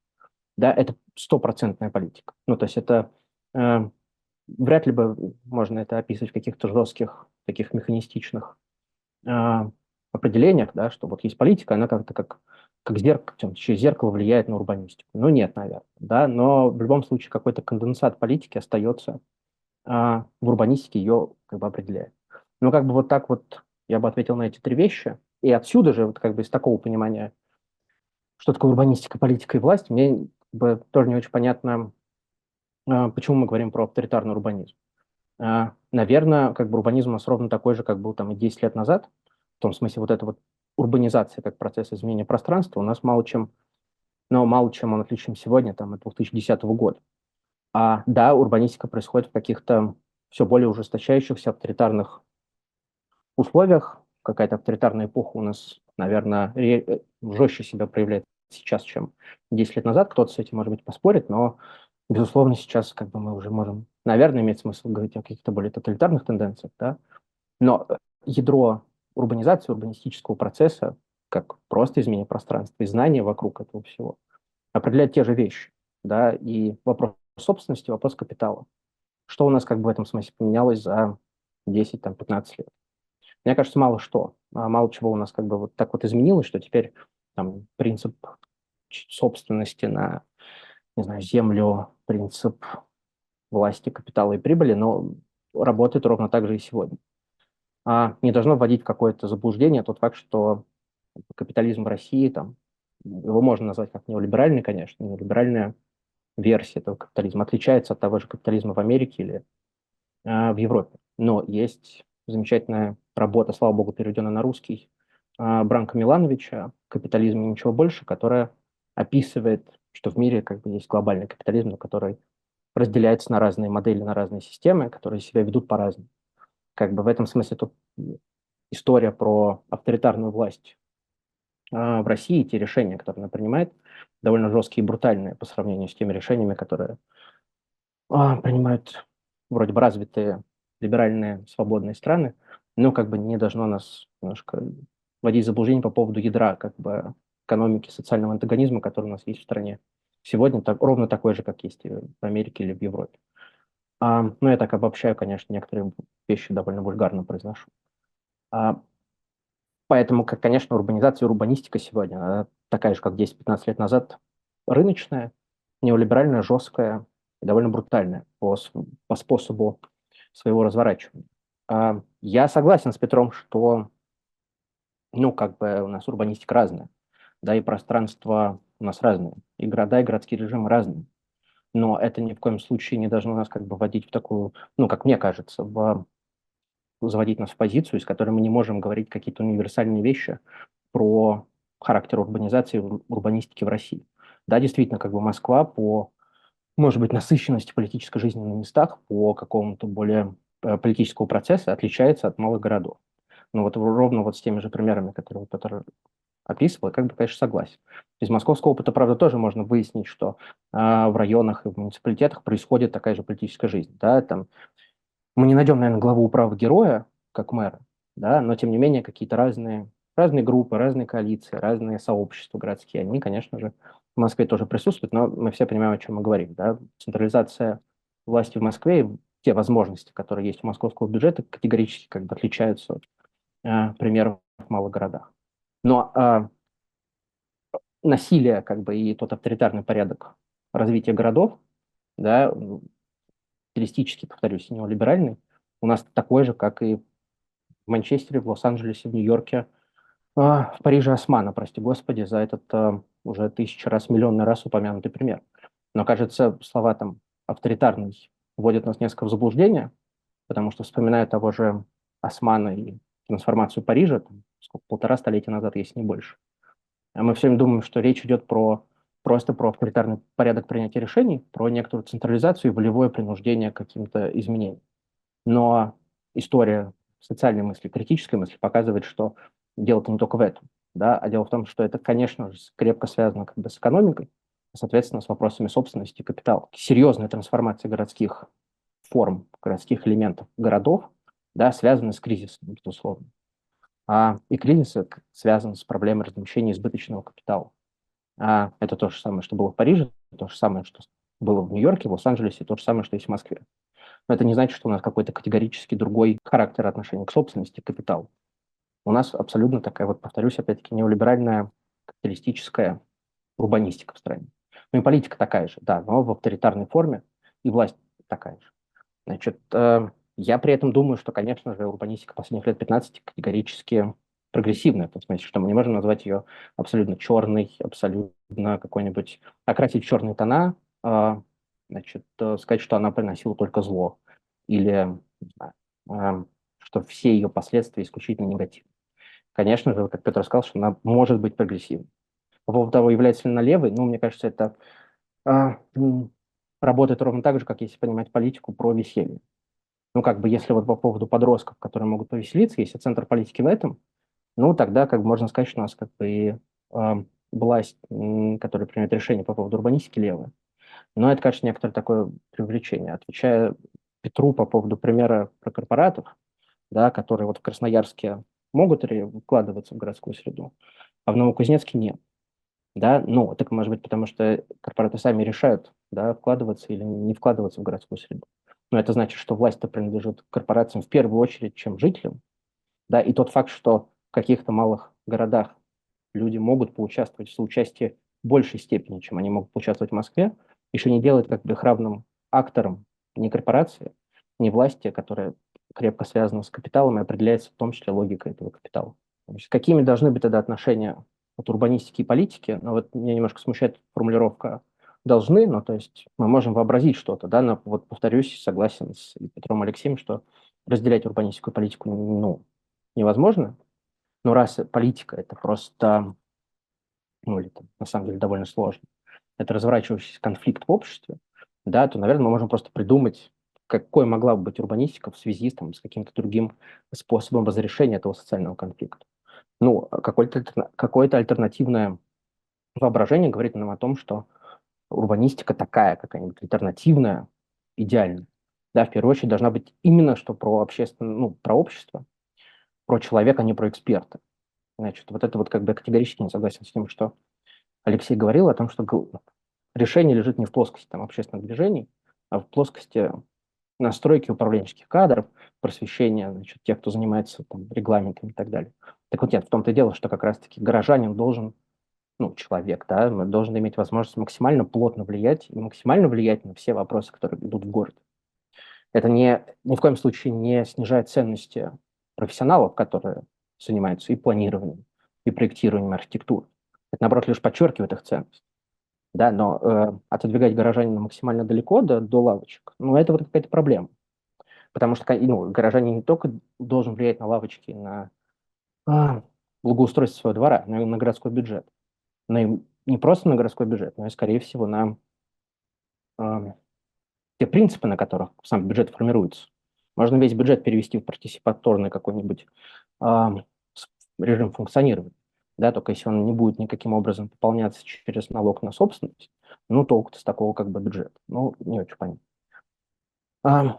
Да, это стопроцентная политика. Ну, то есть это вряд ли бы можно это описывать в каких-то жестких, таких механистичных определениях, да, что вот есть политика, она как-то как зеркало, через зеркало влияет на урбанистику. Ну, нет, наверное, да, но в любом случае какой-то конденсат политики остается, в урбанистике ее как бы определяет. Ну, как бы вот так вот я бы ответил на эти три вещи. И отсюда же, вот как бы из такого понимания, что такое урбанистика, политика и власть, мне как бы тоже не очень понятно, почему мы говорим про авторитарный урбанизм. Наверное, как бы урбанизм у нас ровно такой же, как был там и 10 лет назад. В том смысле, вот эта вот урбанизация как процесс изменения пространства у нас мало чем он отличен сегодня там, от 2010 года. Да, урбанистика происходит в каких-то все более ужесточающихся авторитарных условиях. Какая-то авторитарная эпоха у нас, наверное, жестче себя проявляет сейчас, чем 10 лет назад. Кто-то с этим, может быть, поспорит, но, безусловно, сейчас как бы мы уже можем, наверное, иметь смысл говорить о каких-то более тоталитарных тенденциях, да. Но ядро урбанизации, урбанистического процесса, как просто изменение пространства и знания вокруг этого всего, определяет те же вещи, да, и вопрос собственности, вопрос капитала. Что у нас как бы в этом смысле поменялось за 10-15 лет? Мне кажется, мало что. Мало чего у нас как бы вот так вот изменилось, что теперь там принцип собственности на, не знаю, землю, принцип власти, капитала и прибыли, но работает ровно так же и сегодня. Не должно вводить в какое-то заблуждение тот факт, что капитализм в России, там, его можно назвать как неолиберальный, конечно, неолиберальная версия этого капитализма отличается от того же капитализма в Америке или в Европе. Но есть замечательная работа, слава богу, переведенная на русский, Бранко Милановича «Капитализм и ничего больше», которая описывает, что в мире как бы есть глобальный капитализм, который разделяется на разные модели, на разные системы, которые себя ведут по-разному. Как бы в этом смысле тут история про авторитарную власть в России, те решения, которые она принимает, довольно жесткие и брутальные по сравнению с теми решениями, которые принимают вроде бы развитые либеральные свободные страны, но как бы не должно нас немножко вводить в заблуждение по поводу ядра как бы экономики социального антагонизма, который у нас есть в стране. Сегодня ровно такой же, как есть и в Америке или в Европе. Но я так обобщаю, конечно, некоторые вещи довольно вульгарно произношу. Поэтому, конечно, урбанизация и урбанистика сегодня она такая же, как 10-15 лет назад, рыночная, неолиберальная, жесткая и довольно брутальная по способу своего разворачивания. Я согласен с Петром, что, ну, как бы у нас урбанистика разная, да, и пространство у нас разные, и города, и городские режимы разные. Но это ни в коем случае не должно нас как бы вводить в такую, ну, как мне кажется, заводить нас в позицию, из которой мы не можем говорить какие-то универсальные вещи про характер урбанизации, урбанистики в России. Да, действительно, как бы Москва по, может быть, насыщенности политической жизни на местах, по какому-то более политического процесса отличается от малых городов. Но вот ровно вот с теми же примерами, которые Петр описывал, я как бы, конечно, согласен. Из московского опыта, правда, тоже можно выяснить, что в районах и в муниципалитетах происходит такая же политическая жизнь. Да, там мы не найдем, наверное, главу управы героя, как мэра, да, но тем не менее какие-то разные группы, разные коалиции, разные сообщества городские, они, конечно же, в Москве тоже присутствуют, но мы все понимаем, о чем мы говорим. Да? Централизация власти в Москве и те возможности, которые есть у московского бюджета, категорически как бы отличаются от примеров в малых городах. Но насилие как бы и тот авторитарный порядок развития городов, да, стилистически, повторюсь, неолиберальный, у нас такой же, как и в Манчестере, в Лос-Анджелесе, в Нью-Йорке, в Париже Османа, прости господи, за этот уже 1000 раз, миллионный раз упомянутый пример. Но, кажется, слова там авторитарный вводят нас несколько в заблуждение, потому что вспоминая того же Османа и трансформацию Парижа, там, сколько, 1,5 столетия назад, если не больше, мы все время думаем, что речь идет просто про авторитарный порядок принятия решений, про некоторую централизацию и волевое принуждение к каким-то изменениям. Но история социальной мысли, критической мысли показывает, что дело-то не только в этом, да, а дело в том, что это, конечно же, крепко связано как бы с экономикой, соответственно, с вопросами собственности и капитала. Серьезная трансформация городских форм, городских элементов городов, да, связана с кризисом, безусловно. И кризис связан с проблемой размещения избыточного капитала. Это то же самое, что было в Париже, то же самое, что было в Нью-Йорке, в Лос-Анджелесе, то же самое, что есть в Москве. Но это не значит, что у нас какой-то категорически другой характер отношения к собственности, к капиталу. У нас абсолютно такая, вот повторюсь, опять-таки, неолиберальная, капиталистическая урбанистика в стране. Ну и политика такая же, да, но в авторитарной форме, и власть такая же. Значит, я при этом думаю, что, конечно же, урбанистика последних лет 15 категорически прогрессивная, в том смысле, что мы не можем назвать ее абсолютно черной, абсолютно какой-нибудь, окрасить в черные тона, значит, сказать, что она приносила только зло, или не знаю, что все ее последствия исключительно негативны. Конечно же, как Петр сказал, что она может быть прогрессивной. По поводу того, является ли она левой, ну, мне кажется, это работает ровно так же, как если понимать политику про веселье. Ну, как бы, если вот по поводу подростков, которые могут повеселиться, если центр политики в этом, ну, тогда как бы можно сказать, что у нас как бы и власть, которая принимает решения по поводу урбанистики, левая. Но это, конечно, некоторое такое привлечение. Отвечая Петру по поводу примера про корпоратов, да, которые вот в Красноярске могут вкладываться в городскую среду, а в Новокузнецке нет. Да, ну, так может быть, потому что корпораты сами решают, да, вкладываться или не вкладываться в городскую среду. Но это значит, что власть-то принадлежит корпорациям в первую очередь, чем жителям. Да, и тот факт, что в каких-то малых городах люди могут поучаствовать в соучастии в большей степени, чем они могут поучаствовать в Москве, еще не делает как бы их равным актором ни корпорации, ни власти, которая крепко связана с капиталом и определяется в том числе логикой этого капитала. Значит, какими должны быть тогда отношения от урбанистики и политики? Ну, вот меня немножко смущает формулировка «должны», но то есть мы можем вообразить что-то, да, но вот повторюсь, согласен с Петром Алексеем, что разделять урбанистику и политику, ну, невозможно, но раз политика – это просто, ну, или там, на самом деле довольно сложно, это разворачивающийся конфликт в обществе, да, то, наверное, мы можем просто придумать, какой могла бы быть урбанистика в связи там, с каким-то другим способом разрешения этого социального конфликта. Ну, какое-то альтернативное воображение говорит нам о том, что урбанистика такая какая-нибудь альтернативная, идеальная. Да, в первую очередь должна быть именно что про общественное, ну, про общество, про человека, а не про эксперта. Значит, вот это вот как бы я категорически не согласен с тем, что Алексей говорил о том, что решение лежит не в плоскости там, общественных движений, а в плоскости настройки управленческих кадров, просвещения, значит, тех, кто занимается там, регламентами и так далее. Так вот нет, в том-то и дело, что как раз-таки горожанин должен, ну, человек, да, должен иметь возможность максимально плотно влиять и максимально влиять на все вопросы, которые идут в город. Это ни в коем случае не снижает ценности профессионалов, которые занимаются и планированием, и проектированием архитектуры. Это, наоборот, лишь подчеркивает их ценность. Да, но отодвигать горожанина максимально далеко до лавочек, ну, это вот какая-то проблема. Потому что ну, горожанин не только должен влиять на лавочки, на благоустройство своего двора, но и на городской бюджет. Но и не просто на городской бюджет, но и, скорее всего, на те принципы, на которых сам бюджет формируется. Можно весь бюджет перевести в партисипаторный какой-нибудь режим функционирования. Да, только если он не будет никаким образом пополняться через налог на собственность, ну, толку-то с такого как бы бюджета. Ну, не очень понятно.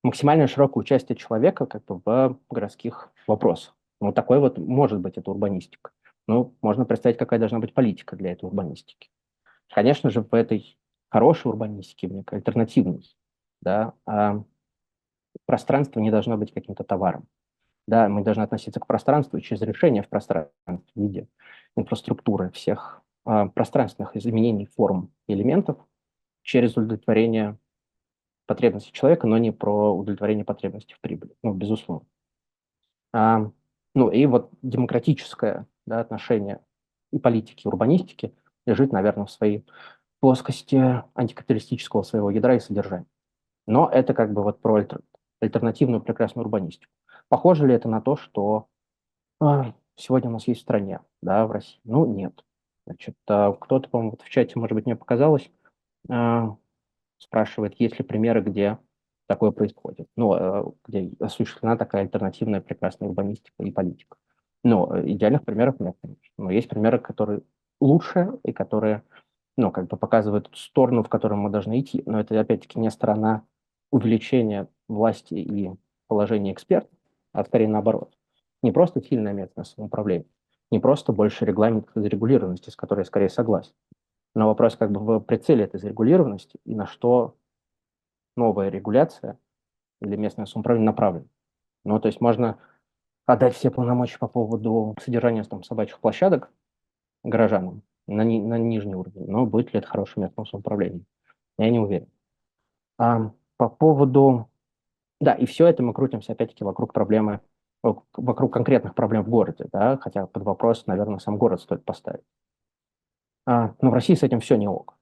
Максимально широкое участие человека как бы в городских вопросах. Ну, такой вот может быть это урбанистика. Ну, можно представить, какая должна быть политика для этой урбанистики. Конечно же, в этой хорошей урбанистике, в некой альтернативной, да, пространство не должно быть каким-то товаром. Да, мы должны относиться к пространству через решение в пространстве в виде инфраструктуры всех пространственных изменений форм и элементов через удовлетворение потребностей человека, но не про удовлетворение потребностей в прибыли, ну, безусловно. Ну, и вот демократическое, да, отношение и политики, и урбанистики лежит, наверное, в своей плоскости антикапиталистического своего ядра и содержания. Но это как бы вот про альтернативную прекрасную урбанистику. Похоже ли это на то, что сегодня у нас есть в стране, да, в России? Ну, нет. Значит, кто-то, по-моему, вот в чате, может быть, мне показалось, спрашивает, есть ли примеры, где такое происходит, ну, где осуществлена такая альтернативная прекрасная урбанистика и политика. Но идеальных примеров нет, конечно. Но есть примеры, которые лучше и которые, ну, как бы показывают сторону, в которую мы должны идти. Но это, опять-таки, не сторона увеличения власти и положения экспертов, а скорее наоборот. Не просто сильное местное самоуправление, не просто больше регламент зарегулированности, с которой я скорее согласен, но вопрос как бы в прицеле этой зарегулированности и на что новая регуляция или местное самоуправление направлена. Ну, то есть можно отдать все полномочия по поводу содержания там, собачьих площадок горожанам на нижний уровень, но будет ли это хорошее местное самоуправление? Я не уверен. По поводу... Да, и все это мы крутимся опять-таки вокруг проблемы вокруг конкретных проблем в городе, да, хотя под вопрос, наверное, сам город стоит поставить. Но в России с этим все не ок.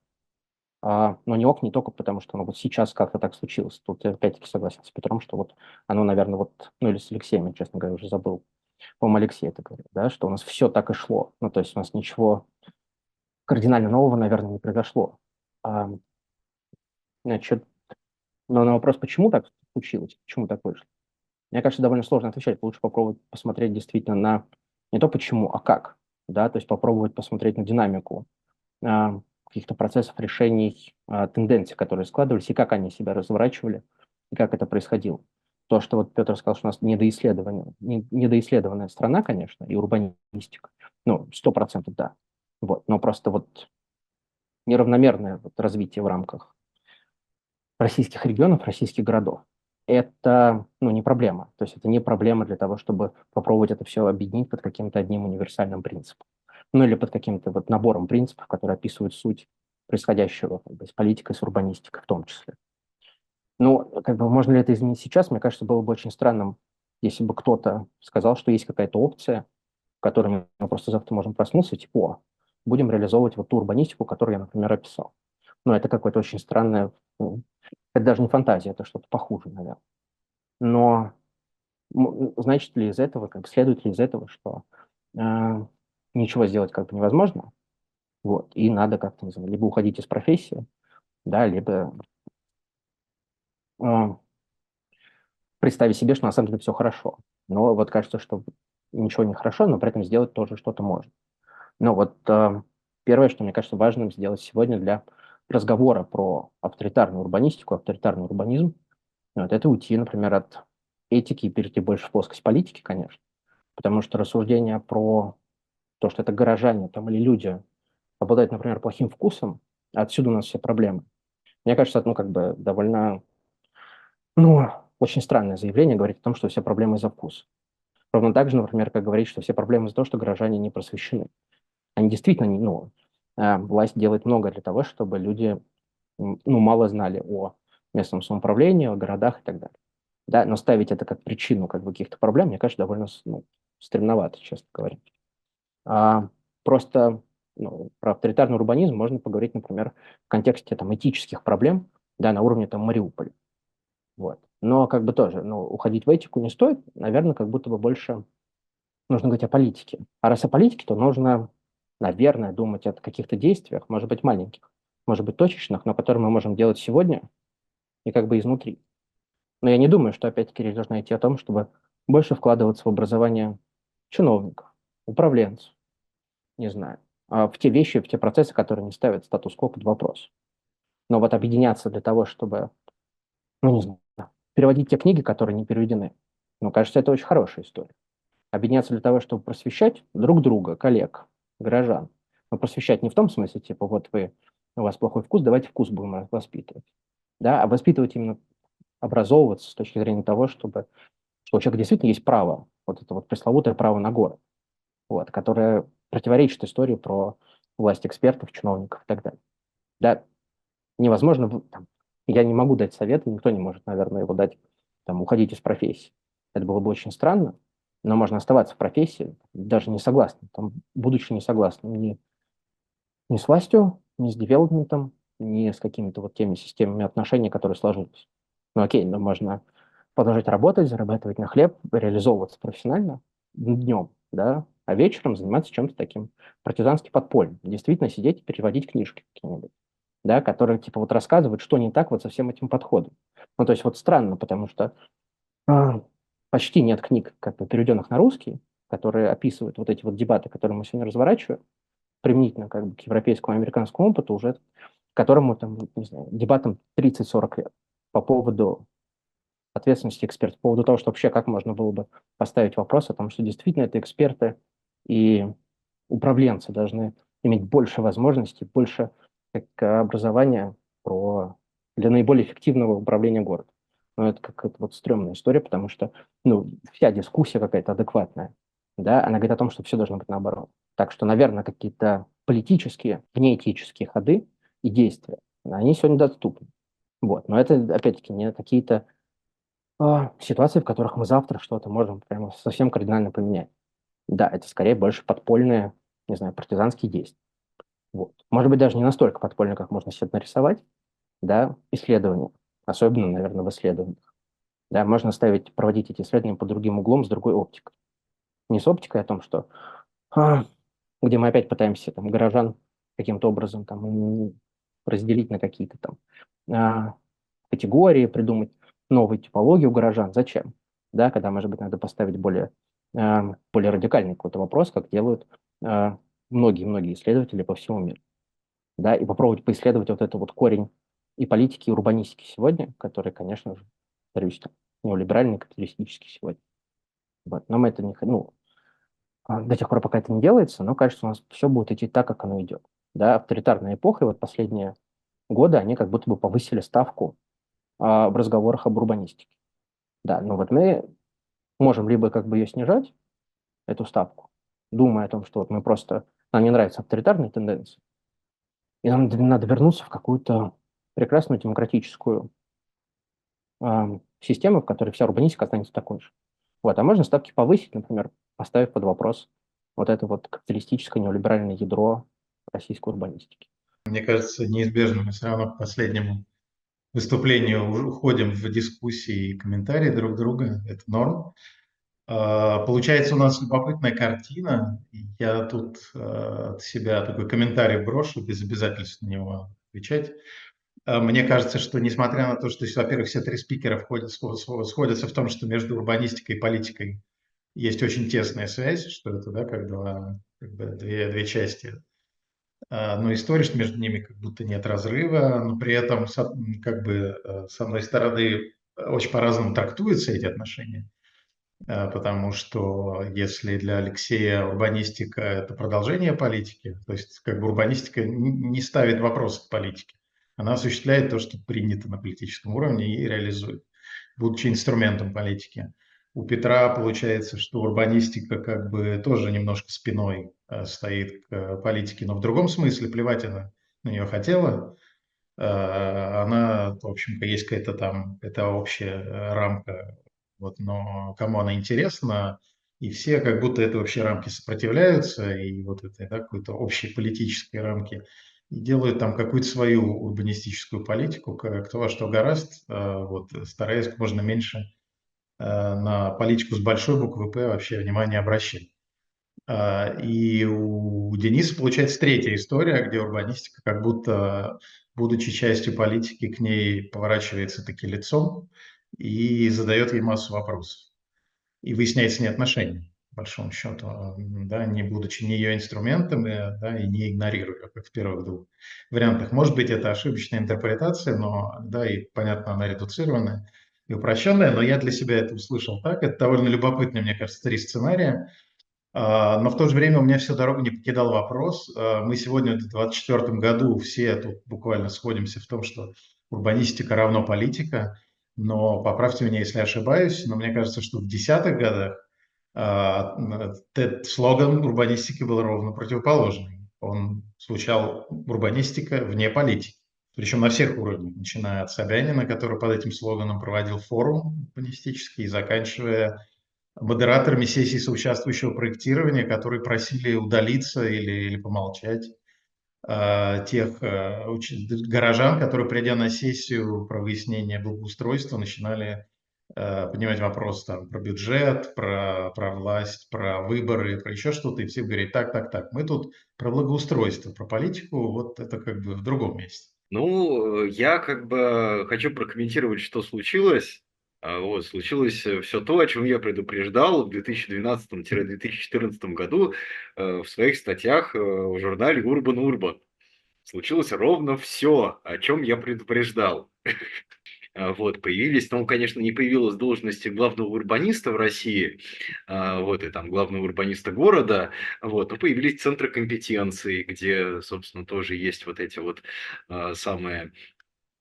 Но не ок не только потому, что вот сейчас как-то так случилось. Тут я опять-таки согласен с Петром, что вот оно, наверное, вот, ну или с Алексеем, я, честно говоря, уже забыл. По-моему, Алексей это говорил, да, что у нас все так и шло. Ну, то есть у нас ничего кардинально нового, наверное, не произошло. А, значит, но на вопрос, почему так случилось, почему так вышло, мне кажется, довольно сложно отвечать. Лучше попробовать посмотреть действительно на не то почему, а как. Да, то есть попробовать посмотреть на динамику каких-то процессов, решений, тенденций, которые складывались, и как они себя разворачивали, и как это происходило. То, что вот Петр сказал, что у нас недоисследованная страна, конечно, и урбанистика, ну, 100% да. Вот, но просто вот неравномерное вот развитие в рамках российских регионов, российских городов. Это, ну, не проблема. То есть это не проблема для того, чтобы попробовать это все объединить под каким-то одним универсальным принципом. Ну, или под каким-то вот набором принципов, которые описывают суть происходящего как бы, с политикой, с урбанистикой в том числе. Ну, как бы можно ли это изменить сейчас? Мне кажется, было бы очень странным, если бы кто-то сказал, что есть какая-то опция, в которой мы просто завтра можем проснуться, и типа, о, будем реализовывать вот ту урбанистику, которую я, например, описал. Но это какое-то очень странное, ну, это даже не фантазия, это что-то похуже, наверное. Но значит ли из этого, как бы следует ли из этого, что э, ничего сделать как бы невозможно, вот, и надо как-то, не знаю, либо уходить из профессии, да, либо э, представить себе, что на самом деле все хорошо. Но вот кажется, что ничего не хорошо, но при этом сделать тоже что-то можно. Но вот первое, что мне кажется важным сделать сегодня для разговора про авторитарную урбанистику, авторитарный урбанизм, вот, это уйти, например, от этики и перейти больше в плоскость политики, конечно. Потому что рассуждения про то, что это горожане там, или люди обладают, например, плохим вкусом, отсюда у нас все проблемы. Мне кажется, это, ну, как бы довольно, ну, очень странное заявление говорить о том, что все проблемы из-за вкуса. Ровно так же, например, как говорить, что все проблемы из-за того, что горожане не просвещены. Они действительно, ну, власть делает много для того, чтобы люди, ну, мало знали о местном самоуправлении, о городах и так далее. Да, но ставить это как причину как бы, каких-то проблем, мне кажется, довольно, ну, стремновато, честно говоря. Просто, ну, про авторитарный урбанизм можно поговорить, например, в контексте там, этических проблем, да, на уровне там, Мариуполя. Вот. Но как бы тоже, ну, уходить в этику не стоит, наверное, как будто бы больше нужно говорить о политике. А раз о политике, то нужно, наверное, думать о каких-то действиях, может быть, маленьких, может быть, точечных, но которые мы можем делать сегодня и как бы изнутри. Но я не думаю, что опять-таки речь должна идти о том, чтобы больше вкладываться в образование чиновников, управленцев, не знаю, в те вещи, в те процессы, которые не ставят статус-кво под вопрос. Но вот объединяться для того, чтобы, ну, не знаю, переводить те книги, которые не переведены, ну, кажется, это очень хорошая история. Объединяться для того, чтобы просвещать друг друга, коллег, горожан. Но просвещать не в том смысле, типа, вот вы, у вас плохой вкус, давайте вкус будем воспитывать. Да, а воспитывать именно, образовываться с точки зрения того, чтобы, что у человека действительно есть право, вот это вот пресловутое право на город, вот, которое противоречит истории про власть экспертов, чиновников и так далее. Да, невозможно, там, я не могу дать совет, никто не может, наверное, его дать, там, уходить из профессии. Это было бы очень странно, но можно оставаться в профессии, даже не согласным, там, будучи не согласным ни с властью, ни с девелопментом, ни с какими-то вот теми системами отношений, которые сложились. Ну окей, но можно продолжать работать, зарабатывать на хлеб, реализовываться профессионально днем, да, а вечером заниматься чем-то таким партизански подпольным. Действительно сидеть и переводить книжки какие-нибудь, да, которые типа вот рассказывают, что не так вот со всем этим подходом. Ну то есть вот странно, потому что а, почти нет книг, как бы переведенных на русский, которые описывают вот эти вот дебаты, которые мы сегодня разворачиваем, применительно как бы к европейскому и американскому опыту, уже к которому там, не знаю, дебатам 30-40 лет по поводу ответственности экспертов, по поводу того, что вообще как можно было бы поставить вопрос о том, что действительно это эксперты и управленцы должны иметь больше возможностей, больше образования для наиболее эффективного управления городом. Но это какая-то вот стрёмная история, потому что, ну, вся дискуссия какая-то адекватная, да, она говорит о том, что все должно быть наоборот. Так что, наверное, какие-то политические, внеэтические ходы и действия, они сегодня доступны. Вот. Но это, опять-таки, не какие-то ситуации, в которых мы завтра что-то можем прямо совсем кардинально поменять. Да, это скорее больше подпольные, не знаю, партизанские действия. Вот. Может быть, даже не настолько подпольно, как можно себе нарисовать, да, исследования, особенно, наверное, в исследованиях. Да, можно проводить эти исследования под другим углом, с другой оптикой. Не с оптикой о том, что а, где мы опять пытаемся там горожан каким-то образом там разделить на какие-то там категории, придумать новую типологию горожан. Зачем? Да, когда, может быть, надо поставить более радикальный какой-то вопрос, как делают многие-многие исследователи по всему миру. Да, и попробовать поисследовать вот это вот корень и политики, и урбанистики сегодня, который, конечно же, повторюсь, там, неолиберальный, капиталистический сегодня. Вот. Но мы это не, до тех пор, пока это не делается, но кажется, у нас все будет идти так, как оно идет. Да, авторитарная эпоха, и вот последние годы, они как будто бы повысили ставку в разговорах об урбанистике. Да, но вот мы можем либо как бы ее снижать, эту ставку, думая о том, что вот нам не нравятся авторитарные тенденции, и нам надо вернуться в какую-то прекрасную демократическую систему, в которой вся урбанистика останется такой же. Вот, а можно ставки повысить, например, поставив под вопрос вот это вот капиталистическое неолиберальное ядро российской урбанистики. Мне кажется, неизбежно мы все равно к последнему выступлению уходим в дискуссии и комментарии друг друга. Это норм. Получается, у нас любопытная картина. Я тут от себя такой комментарий брошу, без обязательств на него отвечать. Мне кажется, что несмотря на то, что, во-первых, все три спикера сходятся в том, что между урбанистикой и политикой есть очень тесная связь, что это, да, как бы две части. Но история, что между ними как будто нет разрыва, но при этом как бы с одной стороны очень по-разному трактуются эти отношения, потому что если для Алексея урбанистика – это продолжение политики, то есть как бы урбанистика не ставит вопрос к политике, она осуществляет то, что принято на политическом уровне и реализует, будучи инструментом политики. У Петра получается, что урбанистика как бы тоже немножко спиной стоит к политике, но в другом смысле плевать она на нее хотела. Она, в общем-то, есть какая-то там, это общая рамка, вот, но кому она интересна, и все как будто этой общей рамке сопротивляются, и вот этой, да, какой-то общей политической рамки, и делают там какую-то свою урбанистическую политику, кто во что гораст, вот, стараясь как можно меньше на политику с большой буквы «П» вообще внимание обращать. И у Дениса получается третья история, где урбанистика как будто, будучи частью политики, к ней поворачивается таки лицом и задает ей массу вопросов. И выясняет с ней отношения, по большому счету, да, не будучи ни ее инструментом, да, и не игнорируя, как в первых двух вариантах. Может быть, это ошибочная интерпретация, но, да, и, понятно, она редуцированная и упрощенная, но я для себя это услышал так. Это довольно любопытно, мне кажется, три сценария. Но в то же время у меня всю дорогу не покидал вопрос. Мы сегодня в 2024 году все тут буквально сходимся в том, что урбанистика равно политика, но поправьте меня, если ошибаюсь, но мне кажется, что в десятых годах слоган урбанистики был ровно противоположный. Он звучал «урбанистика вне политики». Причем на всех уровнях, начиная от Собянина, который под этим слоганом проводил форум урбанистический, и заканчивая модераторами сессий соучаствующего проектирования, которые просили удалиться или помолчать тех горожан, которые, придя на сессию про выяснение благоустройства, начинали поднимать вопрос там, про бюджет, про власть, про выборы, про еще что-то, и все говорят, так, мы тут про благоустройство, про политику, вот это как бы в другом месте. Ну, я как бы хочу прокомментировать, что случилось. Вот, случилось все то, о чем я предупреждал в 2012-2014 году в своих статьях в журнале Urban Urban. Случилось ровно все, о чем я предупреждал. Вот, появились, ну, конечно, не появилась должности главного урбаниста в России, вот, и там главного урбаниста города, вот, но появились центры компетенции, где, собственно, тоже есть вот эти вот самые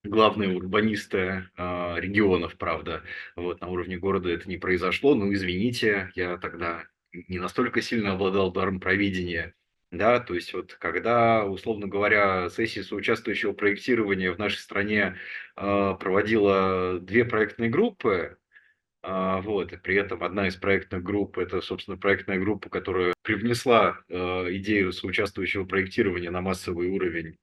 главные урбанисты регионов, правда, вот, на уровне города это не произошло, ну, извините, я тогда не настолько сильно обладал даром провидения. Да, то есть вот когда, условно говоря, сессии соучаствующего проектирования в нашей стране проводила две проектные группы, Вот, и при этом одна из проектных групп – это, собственно, проектная группа, которая привнесла идею соучаствующего проектирования на массовый уровень.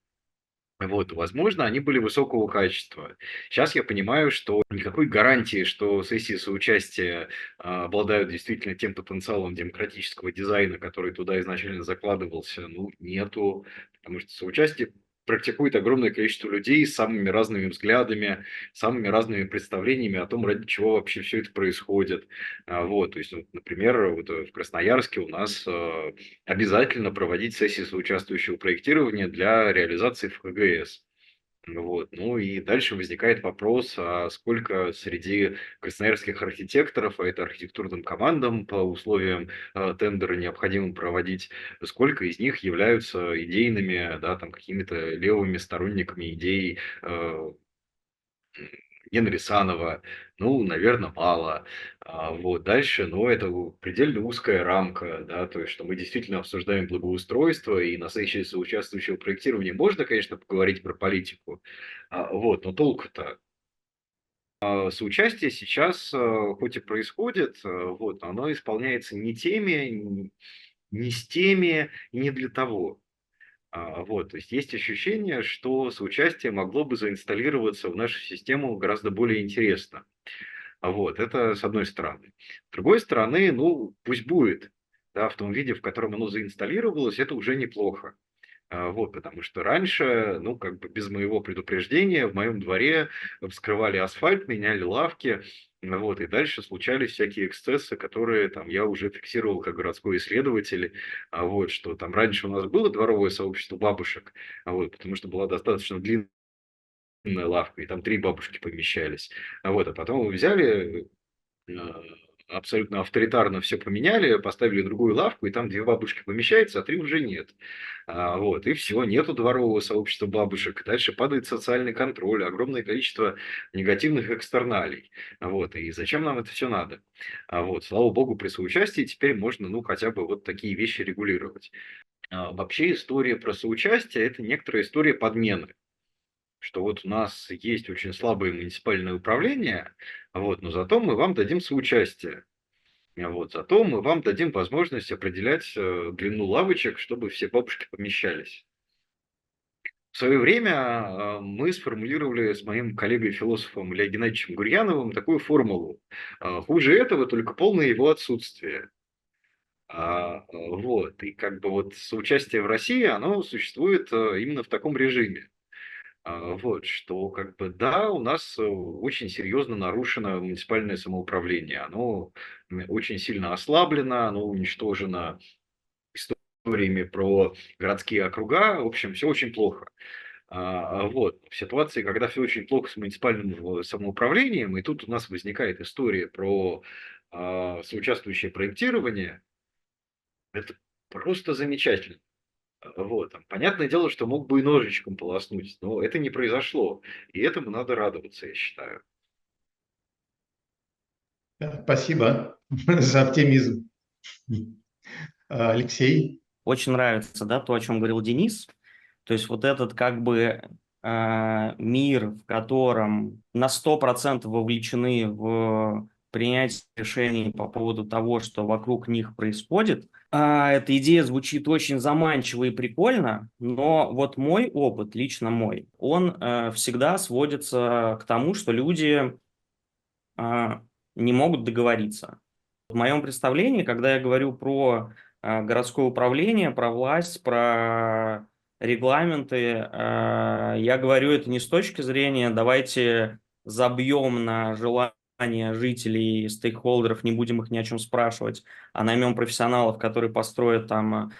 Вот, возможно, они были высокого качества. Сейчас я понимаю, что никакой гарантии, что сессии соучастия обладают действительно тем потенциалом демократического дизайна, который туда изначально закладывался, ну, нету, потому что соучастие практикует огромное количество людей с самыми разными взглядами, самыми разными представлениями о том, ради чего вообще все это происходит. Вот, то есть, вот, например, вот в Красноярске у нас обязательно проводить сессии соучаствующего проектирования для реализации в ХГС. Вот. Ну и дальше возникает вопрос, а сколько среди красноярских архитекторов, а это архитектурным командам по условиям тендера необходимо проводить, сколько из них являются идейными, да, там, какими-то левыми сторонниками идей Генри Рисанова, ну, наверное, мало. Вот дальше, ну, это предельно узкая рамка, да, то есть, что мы действительно обсуждаем благоустройство, и на сессии соучаствующего проектирования можно, конечно, поговорить про политику, вот, но толку-то. Соучастие сейчас, хоть и происходит, вот, оно исполняется не теми, не с теми, и не для того. Вот, то есть есть ощущение, что соучастие могло бы заинсталлироваться в нашу систему гораздо более интересно. Вот, это с одной стороны. С другой стороны, ну, пусть будет, да, в том виде, в котором оно заинсталлировалось, это уже неплохо. Вот, потому что раньше, ну, как бы без моего предупреждения в моем дворе вскрывали асфальт, меняли лавки, вот, и дальше случались всякие эксцессы, которые там я уже фиксировал как городской исследователь, вот, что там раньше у нас было дворовое сообщество бабушек, вот, потому что была достаточно длинная лавка, и там 3 бабушки помещались, вот, а потом взяли абсолютно авторитарно все поменяли, поставили другую лавку, и там 2 бабушки помещается, а 3 уже нет. Вот, и все, нету дворового сообщества бабушек. Дальше падает социальный контроль, огромное количество негативных экстерналей. Вот, и зачем нам это все надо? Вот, слава богу, при соучастии теперь можно, ну, хотя бы вот такие вещи регулировать. Вообще история про соучастие – это некоторая история подмены. Что вот у нас есть очень слабое муниципальное управление, вот, но зато мы вам дадим соучастие. Вот, зато мы вам дадим возможность определять длину лавочек, чтобы все бабушки помещались. В свое время мы сформулировали с моим коллегой-философом Ильей Геннадьевичем Гурьяновым такую формулу. Хуже этого только полное его отсутствие. Вот, и как бы вот соучастие в России, оно существует именно в таком режиме. Вот, что как бы да, у нас очень серьезно нарушено муниципальное самоуправление. Оно очень сильно ослаблено, оно уничтожено историями про городские округа. В общем, все очень плохо. Вот, в ситуации, когда все очень плохо с муниципальным самоуправлением, и тут у нас возникает история про соучаствующее проектирование, это просто замечательно. Вот. Понятное дело, что мог бы и ножичком полоснуть, но это не произошло. И этому надо радоваться, я считаю. Спасибо за оптимизм. Алексей? Очень нравится, да, то, о чем говорил Денис. То есть вот этот как бы мир, в котором на 100% вовлечены в принятие решений по поводу того, что вокруг них происходит. Эта идея звучит очень заманчиво и прикольно, но вот мой опыт, лично мой, он всегда сводится к тому, что люди не могут договориться. В моем представлении, когда я говорю про городское управление, про власть, про регламенты, я говорю это не с точки зрения «давайте забьем на желание жителей, стейкхолдеров, не будем их ни о чем спрашивать, а наймем профессионалов, которые построят там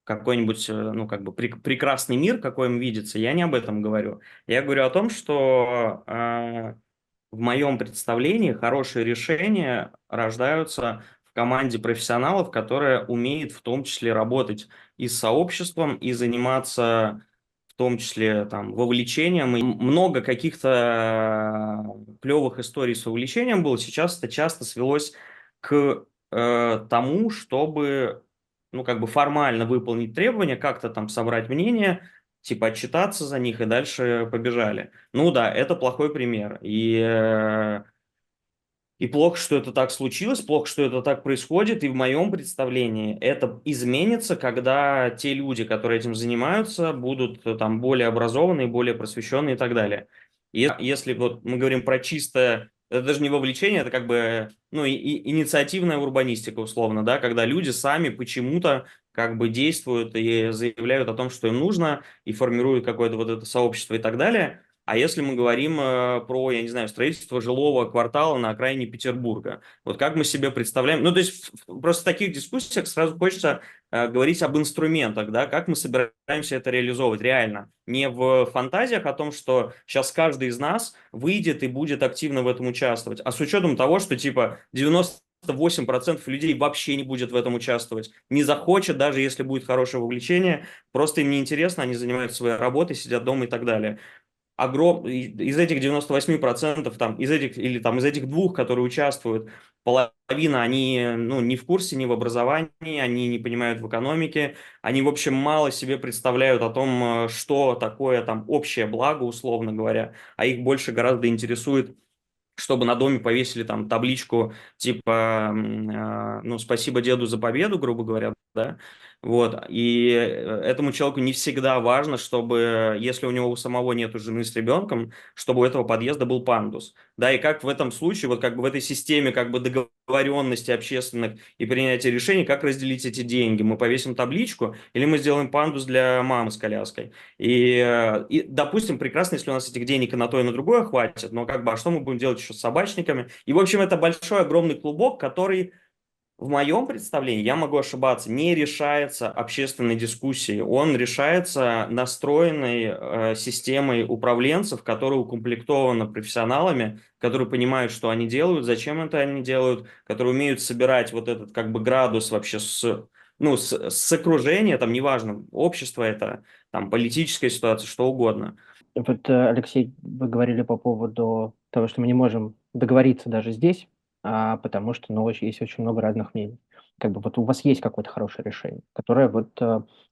какой-нибудь, ну, как бы прекрасный мир, какой им видится». Я не об этом говорю. Я говорю о том, что в моем представлении хорошие решения рождаются в команде профессионалов, которая умеет в том числе работать и с сообществом, и заниматься в том числе там вовлечением. И много каких-то клевых историй с вовлечением было. Сейчас это часто свелось к тому, чтобы, ну, как бы формально выполнить требования, как-то там собрать мнение, типа отчитаться за них и дальше побежали. Ну да, это плохой пример. И плохо, что это так случилось, плохо, что это так происходит, и в моем представлении это изменится, когда те люди, которые этим занимаются, будут там более образованные, более просвещенные и так далее. И если вот мы говорим про чисто, это даже не вовлечение, это как бы, ну, и инициативная урбанистика условно, да, когда люди сами почему-то как бы действуют и заявляют о том, что им нужно, и формируют какое-то вот это сообщество и так далее. А если мы говорим про, я не знаю, строительство жилого квартала на окраине Петербурга, вот как мы себе представляем, ну, то есть просто в таких дискуссиях сразу хочется говорить об инструментах, да, как мы собираемся это реализовывать реально, не в фантазиях о том, что сейчас каждый из нас выйдет и будет активно в этом участвовать, а с учетом того, что типа 98% людей вообще не будет в этом участвовать, не захочет, даже если будет хорошее вовлечение, просто им неинтересно, они занимаются своей работой, сидят дома и так далее. Из этих 98%, там, из этих, или там, из этих двух, которые участвуют, половина, они ну, не в курсе, не в образовании, они не понимают в экономике, они, в общем, мало себе представляют о том, что такое там общее благо, условно говоря, а их больше гораздо интересует, чтобы на доме повесили там табличку типа, ну, спасибо деду за победу, грубо говоря, да, вот, и этому человеку не всегда важно, чтобы, если у него у самого нету жены с ребенком, чтобы у этого подъезда был пандус, да, и как в этом случае, вот как бы в этой системе как бы договоренности общественных и принятия решений, как разделить эти деньги, мы повесим табличку или мы сделаем пандус для мамы с коляской, допустим, прекрасно, если у нас этих денег и на то, и на другое хватит, но как бы, а что мы будем делать еще с собачниками? И, в общем, это большой, огромный клубок, который, в моем представлении, я могу ошибаться, не решается общественной дискуссией. Он решается настроенной системой управленцев, которая укомплектована профессионалами, которые понимают, что они делают, зачем это они делают, которые умеют собирать вот этот как бы градус вообще ну, с окружения, там, неважно, общество это, там, политическая ситуация, что угодно. Вот, Алексей, вы говорили по поводу того, что мы не можем договориться даже здесь, потому что, ну, есть очень много разных мнений. Как бы вот у вас есть какое-то хорошее решение, которое вот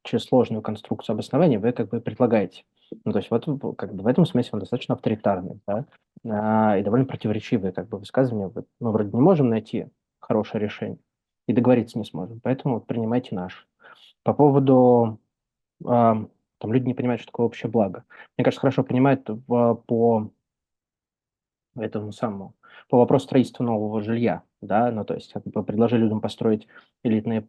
через сложную конструкцию обоснования вы как бы предлагаете. Ну, то есть вот как бы в этом смысле он достаточно авторитарный, да, и довольно противоречивые как бы высказывания. Вот мы вроде не можем найти хорошее решение и договориться не сможем, поэтому вот принимайте наш. По поводу там люди не понимают, что такое общее благо. Мне кажется, хорошо понимают по этому самому, по вопросу строительства нового жилья, да, ну, то есть как бы предложили людям построить элитные,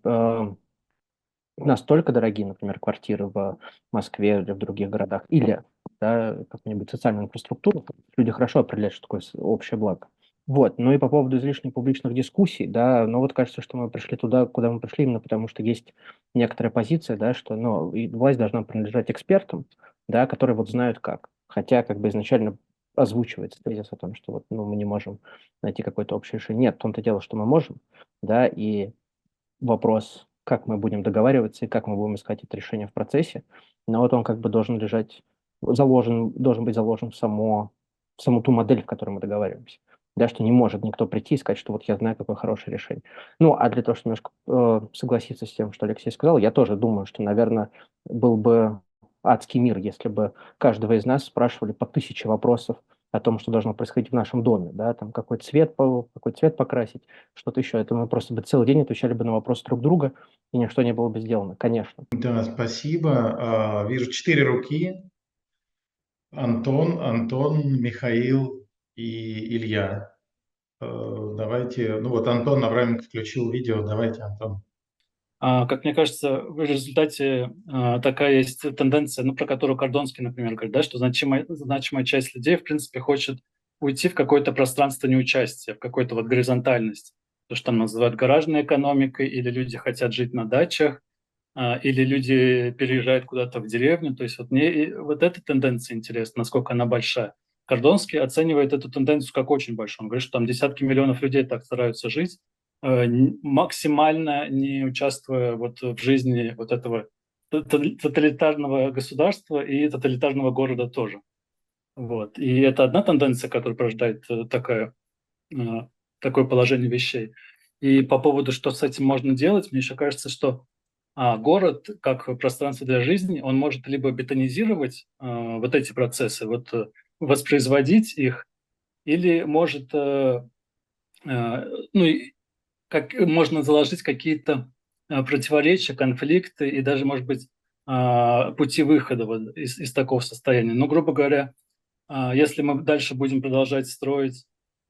настолько дорогие, например, квартиры в Москве или в других городах, или, да, какую-нибудь социальную инфраструктуру, люди хорошо определяют, что такое общее благо. Вот, ну и по поводу излишних публичных дискуссий, да, ну вот кажется, что мы пришли туда, куда мы пришли, именно потому что есть некоторая позиция, да, что, ну, и власть должна принадлежать экспертам, да, которые вот знают как. Хотя как бы изначально озвучивается тезис о том, что вот, ну, мы не можем найти какое-то общее решение. Нет, в том-то дело, что мы можем, да, и вопрос, как мы будем договариваться и как мы будем искать это решение в процессе, но вот он как бы должен лежать, должен быть заложен в саму ту модель, в которой мы договариваемся. Да, что не может никто прийти и сказать, что вот я знаю, какое хорошее решение. Ну, а для того, чтобы немножко согласиться с тем, что Алексей сказал, я тоже думаю, что, наверное, был бы адский мир, если бы каждого из нас спрашивали по 1000 вопросов о том, что должно происходить в нашем доме, да, там какой цвет покрасить, что-то еще. Это мы просто бы целый день отвечали бы на вопросы друг друга, и ничто не было бы сделано, конечно. Да, спасибо. Вижу 4 руки. Антон, Михаил и Илья. Давайте, ну вот Антон Авраменко включил видео, давайте, Антон. Как мне кажется, в результате такая есть тенденция, ну, про которую Кордонский, например, говорит, да, что значимая часть людей, в принципе, хочет уйти в какое-то пространство неучастия, в какую-то вот горизонтальность. То, что там называют гаражной экономикой, или люди хотят жить на дачах, или люди переезжают куда-то в деревню. То есть вот мне вот эта тенденция интересна, насколько она большая. Кордонский оценивает эту тенденцию как очень большую. Он говорит, что там десятки миллионов людей так стараются жить, максимально не участвуя вот в жизни вот этого тоталитарного государства и тоталитарного города тоже. Вот. И это одна тенденция, которая порождает такое положение вещей. И по поводу, что с этим можно делать, мне еще кажется, что А город, как пространство для жизни, он может либо бетонизировать вот эти процессы, воспроизводить их, или может, ну, как можно заложить какие-то противоречия, конфликты и даже, может быть, пути выхода вот из такого состояния. Ну, грубо говоря, если мы дальше будем продолжать строить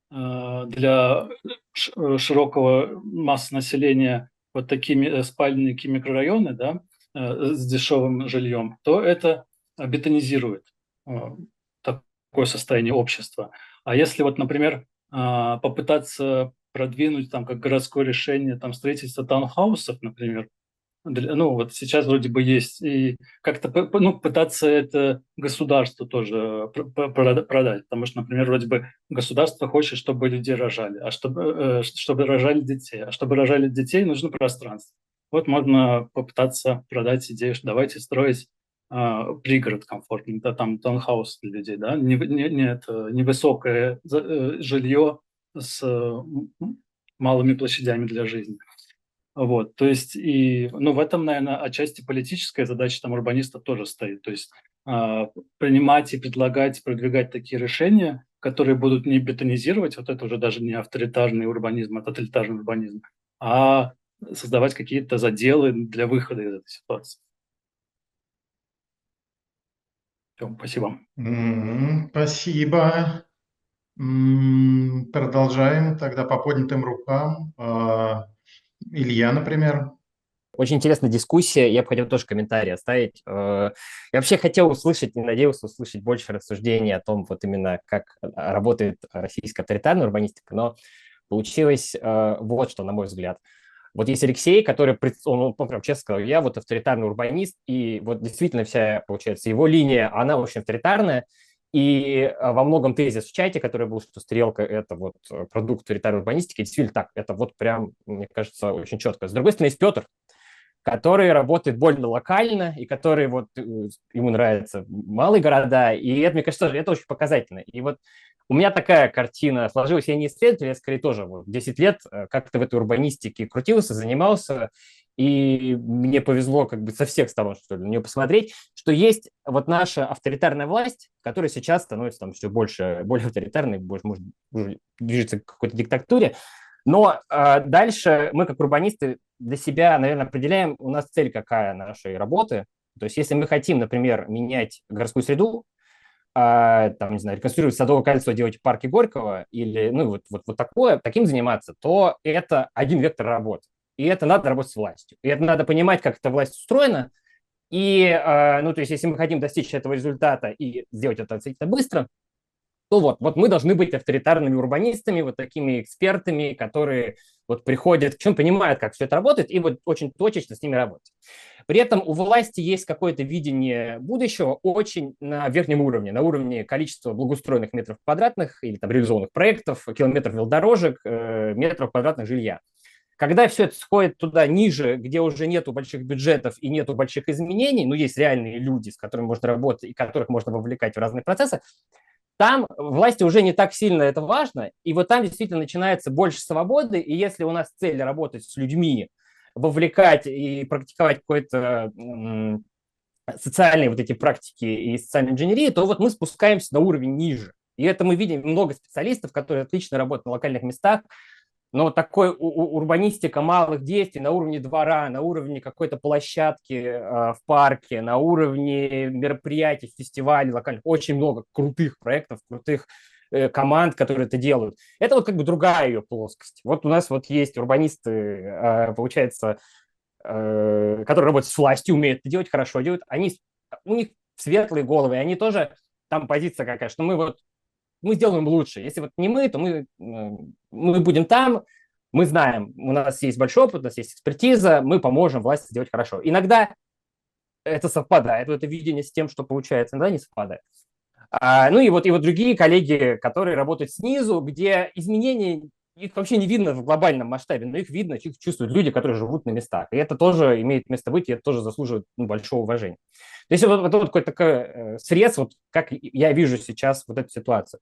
для широкого массы населения вот такие спальники микрорайоны, да, с дешевым жильем, то это бетонизирует э, такое состояние общества. А если вот, например, попытаться продвинуть там как городское решение там строительство таунхаусов, например, ну, вот сейчас вроде бы есть, и как-то ну, пытаться это государству тоже продать, потому что, например, вроде бы государство хочет, чтобы люди рожали, чтобы рожали детей, а чтобы рожали детей, нужно пространство. Вот можно попытаться продать идею, что давайте строить пригород комфортный, да, там таунхаус для людей, да, невысокое жилье с малыми площадями для жизни. Вот, то есть, ну, в этом, наверное, отчасти политическая задача там урбанистов тоже стоит. То есть принимать и предлагать, продвигать такие решения, которые будут не бетонизировать, вот это уже даже не авторитарный урбанизм, а тоталитарный урбанизм, а создавать какие-то заделы для выхода из этой ситуации. Все, спасибо. Спасибо. Продолжаем тогда по поднятым рукам. Илья, например. Очень интересная дискуссия. Я бы хотел тоже комментарий оставить. Я вообще хотел услышать, не надеялся услышать больше рассуждений о том, вот именно как работает российская авторитарная урбанистика, но получилось вот что, на мой взгляд. Вот есть Алексей, который, он прям честно сказал, я вот авторитарный урбанист, и вот действительно вся, получается, его линия, она очень авторитарная, и во многом тезис в чате, который был, что стрелка – это вот продукт авторитарной урбанистики, действительно так, это вот прям, мне кажется, очень четко. С другой стороны, есть Петр, который работает больно локально, и который вот ему нравятся малые города, и это, мне кажется, это очень показательно. И вот у меня такая картина сложилась, я не исследователь, я скорее тоже вот 10 лет как-то в этой урбанистике крутился, занимался, и мне повезло как бы со всех сторон, что ли, на нее посмотреть, что есть вот наша авторитарная власть, которая сейчас становится там все больше, более авторитарной, больше, может, движется к какой-то диктатуре, но дальше мы, как урбанисты, для себя, наверное, определяем, у нас цель какая нашей работы. То есть если мы хотим, например, менять городскую среду, там, не знаю, реконструировать Садовое кольцо, делать парки Горького или, ну, вот такое, таким заниматься, то это один вектор работы. И это надо работать с властью. И это надо понимать, как эта власть устроена. И, ну, то есть если мы хотим достичь этого результата и сделать это относительно быстро, то вот мы должны быть авторитарными урбанистами, вот такими экспертами, которые вот приходят к чему, понимают, как все это работает, и вот очень точечно с ними работать. При этом у власти есть какое-то видение будущего очень на верхнем уровне, на уровне количества благоустроенных метров квадратных или там реализованных проектов, километров велодорожек, метров квадратных жилья. Когда все это сходит туда ниже, где уже нету больших бюджетов и нету больших изменений, но есть реальные люди, с которыми можно работать и которых можно вовлекать в разные процессы, там власти уже не так сильно это важно, и вот там действительно начинается больше свободы, и если у нас цель работать с людьми, вовлекать и практиковать какой-то социальные вот эти практики и социальной инженерии, то вот мы спускаемся на уровень ниже. И это мы видим много специалистов, которые отлично работают на локальных местах, но такой урбанистика малых действий на уровне двора, на уровне какой-то площадки в парке, на уровне мероприятий, фестивалей локальных, очень много крутых проектов, крутых команд, которые это делают. Это вот как бы другая ее плоскость. Вот у нас вот есть урбанисты, получается, которые работают с властью, умеют это делать, хорошо делают. У них светлые головы, и они тоже, там позиция какая, что мы сделаем лучше. Если вот не мы, то мы будем там, мы знаем, у нас есть большой опыт, у нас есть экспертиза, мы поможем власти сделать хорошо. Иногда это совпадает, это видение с тем, что получается, иногда не совпадает. Ну и вот другие коллеги, которые работают снизу, где изменения, их вообще не видно в глобальном масштабе, но их видно, их чувствуют люди, которые живут на местах. И это тоже имеет место быть, и это тоже заслуживает большого уважения. То есть вот какой-то такой срез, вот как я вижу сейчас вот эту ситуацию.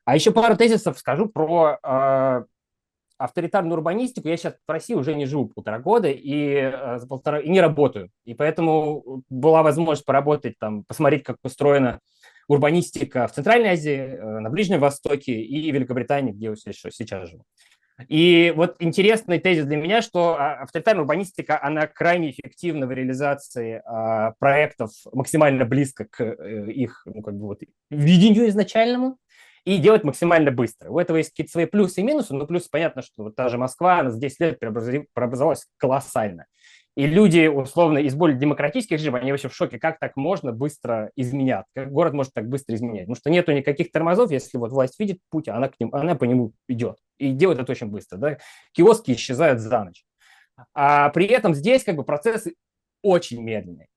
А еще пару тезисов скажу про авторитарную урбанистику я сейчас в России уже не живу 1,5 года и не работаю. И поэтому была возможность поработать там, посмотреть, как устроена урбанистика в Центральной Азии, на Ближнем Востоке и Великобритании, где я сейчас живу. И вот интересный тезис для меня, что авторитарная урбанистика, она крайне эффективна в реализации проектов максимально близко к их видению изначальному и делать максимально быстро. У этого есть какие-то свои плюсы и минусы, но плюсы понятно, что вот та же Москва, она за 10 лет преобразовалась колоссально. И люди, условно, из более демократических режимов, они вообще в шоке, как так можно быстро изменять, как город может так быстро изменять. Потому что нету никаких тормозов, если вот власть видит путь, она по нему идет. И делает это очень быстро. Да? Киоски исчезают за ночь. А при этом здесь как бы процессы очень медленные.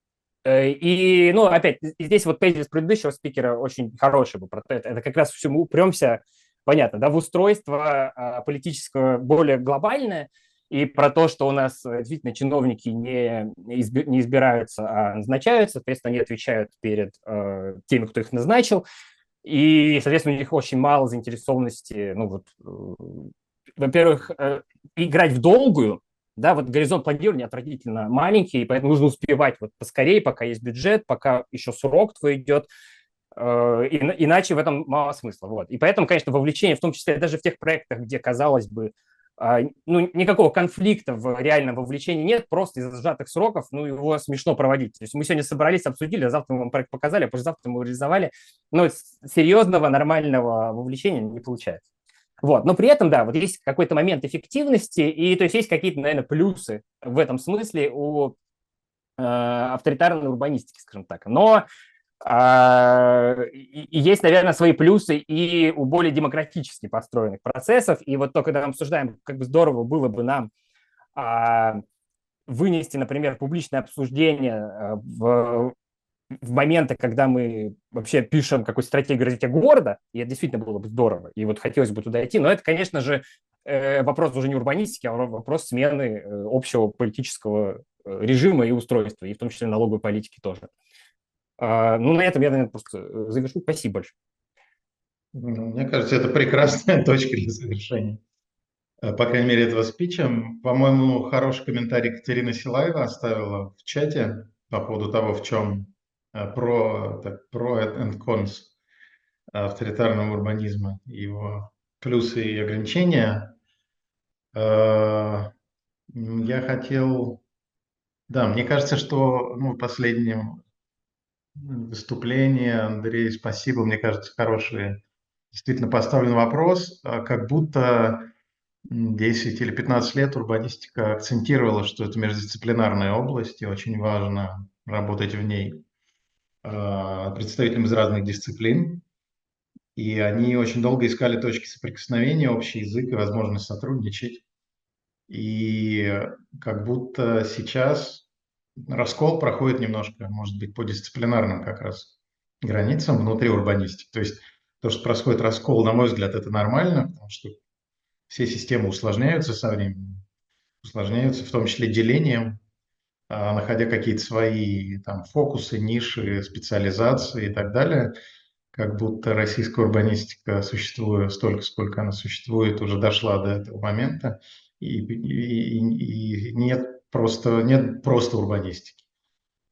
И, ну, опять, здесь вот тезис предыдущего спикера очень хороший был. Это как раз все мы упремся, понятно, да, в устройство политическое более глобальное, и про то, что у нас действительно чиновники не избираются, а назначаются, соответственно, они отвечают перед теми, кто их назначил, и, соответственно, у них очень мало заинтересованности, ну вот, во-первых, играть в долгую, да, вот горизонт планирования отвратительно маленький, и поэтому нужно успевать вот поскорее, пока есть бюджет, пока еще срок твой идет, иначе в этом мало смысла. Вот. И поэтому, конечно, вовлечение, в том числе даже в тех проектах, где, казалось бы, ну, никакого конфликта в реальном вовлечении нет, просто из-за сжатых сроков, ну, его смешно проводить. То есть мы сегодня собрались, обсудили, а завтра мы вам проект показали, а послезавтра мы его реализовали, но серьезного, нормального вовлечения не получается. Вот. Но при этом, да, вот есть какой-то момент эффективности, и то есть есть какие-то, наверное, плюсы в этом смысле у авторитарной урбанистики, скажем так. Но и есть, наверное, свои плюсы и у более демократически построенных процессов. И вот только когда мы обсуждаем, как бы здорово было бы нам вынести, например, публичное обсуждение в моменты, когда мы вообще пишем какую-то стратегию развития города, и это действительно было бы здорово, и вот хотелось бы туда идти, но это, конечно же, вопрос уже не урбанистики, а вопрос смены общего политического режима и устройства, и в том числе налоговой политики тоже. Ну, на этом я, наверное, просто завершу. Спасибо большое. Мне кажется, это прекрасная точка для завершения. По крайней мере, этого спича. По-моему, хороший комментарий Катерина Силаева оставила в чате по поводу того, в чем про and cons авторитарного урбанизма, его плюсы и ограничения. Я хотел... Да, мне кажется, что в последнем выступлении, Андрей, спасибо, мне кажется, хороший, действительно поставлен вопрос, как будто 10 или 15 лет урбанистика акцентировала, что это междисциплинарная область, и очень важно работать в ней представителям из разных дисциплин. И они очень долго искали точки соприкосновения, общий язык и возможность сотрудничать. И как будто сейчас раскол проходит немножко, может быть, по дисциплинарным как раз границам внутри урбанистики. То есть то, что происходит раскол, на мой взгляд, это нормально, потому что все системы усложняются со временем, усложняются в том числе делением, находя какие-то свои там фокусы, ниши, специализации и так далее. Как будто российская урбанистика, существует столько, сколько она существует, уже дошла до этого момента, и нет просто урбанистики.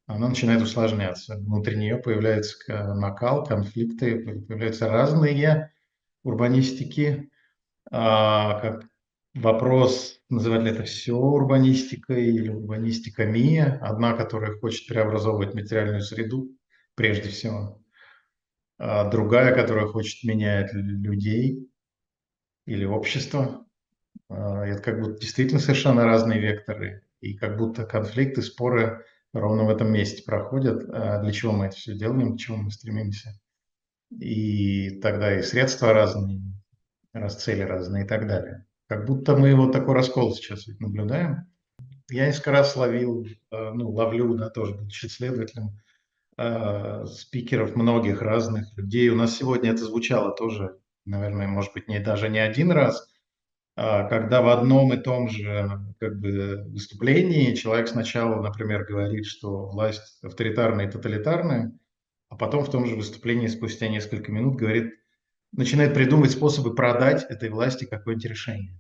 Она начинает усложняться. Внутри нее появляется накал, конфликты, появляются разные урбанистики. Как вопрос, называть ли это все урбанистикой или урбанистиками. Одна, которая хочет преобразовывать материальную среду, прежде всего. Другая, которая хочет менять людей или общество. Это как будто действительно совершенно разные векторы. И как будто конфликты, споры ровно в этом месте проходят. Для чего мы это все делаем, к чему мы стремимся. И тогда и средства разные, цели разные и так далее. Как будто мы вот такой раскол сейчас наблюдаем. Я несколько раз ловлю, да, тоже будучи исследователем, спикеров многих разных людей. У нас сегодня это звучало тоже, наверное, может быть, даже не один раз, когда в одном и том же выступлении человек сначала, например, говорит, что власть авторитарная и тоталитарная, а потом в том же выступлении спустя несколько минут начинает придумывать способы продать этой власти какое-нибудь решение.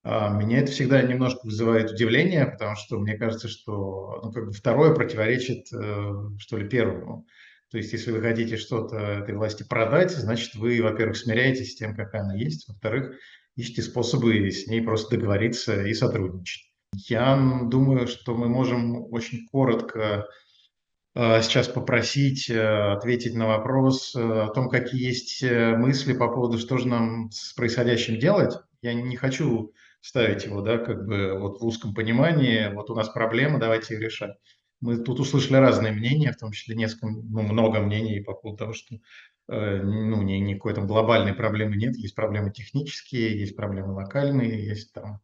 Меня это всегда немножко вызывает удивление, потому что мне кажется, что ну, как бы второе противоречит, что ли, первому. То есть, если вы хотите что-то этой власти продать, значит, вы, во-первых, смиряетесь с тем, какая она есть, во-вторых, ищете способы с ней просто договориться и сотрудничать. Я думаю, что мы можем очень коротко сейчас попросить ответить на вопрос о том, какие есть мысли по поводу, что же нам с происходящим делать. Я не хочу ставить его, да, как бы вот в узком понимании, вот у нас проблема, давайте ее решать. Мы тут услышали разные мнения, в том числе несколько, ну, много мнений по поводу того, что ну, никакой там глобальной проблемы нет, есть проблемы технические, есть проблемы локальные, есть там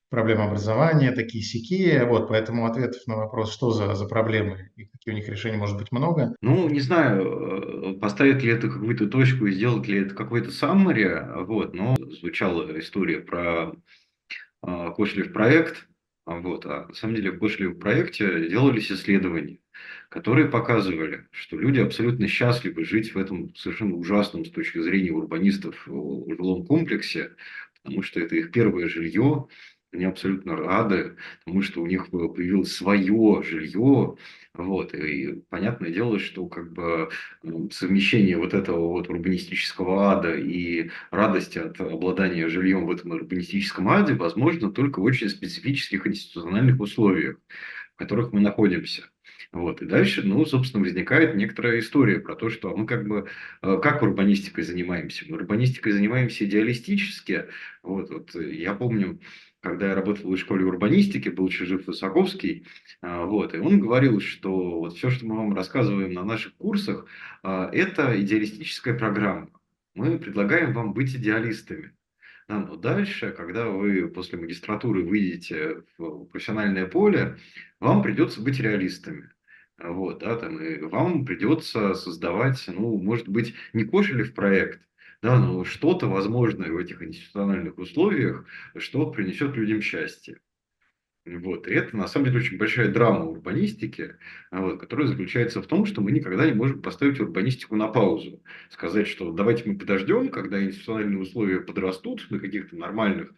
проблемы образования, такие-сякие. Вот, поэтому ответов на вопрос, что за проблемы и какие у них решения, может быть много. Ну, не знаю, поставить ли это какую-то точку и сделать ли это какой-то summary, вот, но звучала история про Кошелев проект, вот, а на самом деле в Кошелев проекте делались исследования, которые показывали, что люди абсолютно счастливы жить в этом совершенно ужасном с точки зрения урбанистов жилом комплексе, потому что это их первое жилье, они абсолютно рады, потому что у них появилось свое жилье, вот, и понятное дело, что как бы совмещение вот этого вот урбанистического ада и радости от обладания жильем в этом урбанистическом аде возможно только в очень специфических институциональных условиях, в которых мы находимся. Вот. И дальше, ну, собственно, возникает некоторая история про то, что мы как бы, как урбанистикой занимаемся? Мы урбанистикой занимаемся идеалистически. Вот я помню, когда я работал в школе урбанистики, был еще жив Высоковский, вот, и он говорил, что вот все, что мы вам рассказываем на наших курсах, это идеалистическая программа. Мы предлагаем вам быть идеалистами. Да, но дальше, когда вы после магистратуры выйдете в профессиональное поле, вам придется быть реалистами. Вот, да, там, и вам придется создавать, ну, может быть, не Кошелев проект, да, но что-то возможное в этих институциональных условиях, что принесет людям счастье. Вот. И это, на самом деле, очень большая драма урбанистики, вот, которая заключается в том, что мы никогда не можем поставить урбанистику на паузу. Сказать, что давайте мы подождем, когда институциональные условия подрастут до каких-то нормальных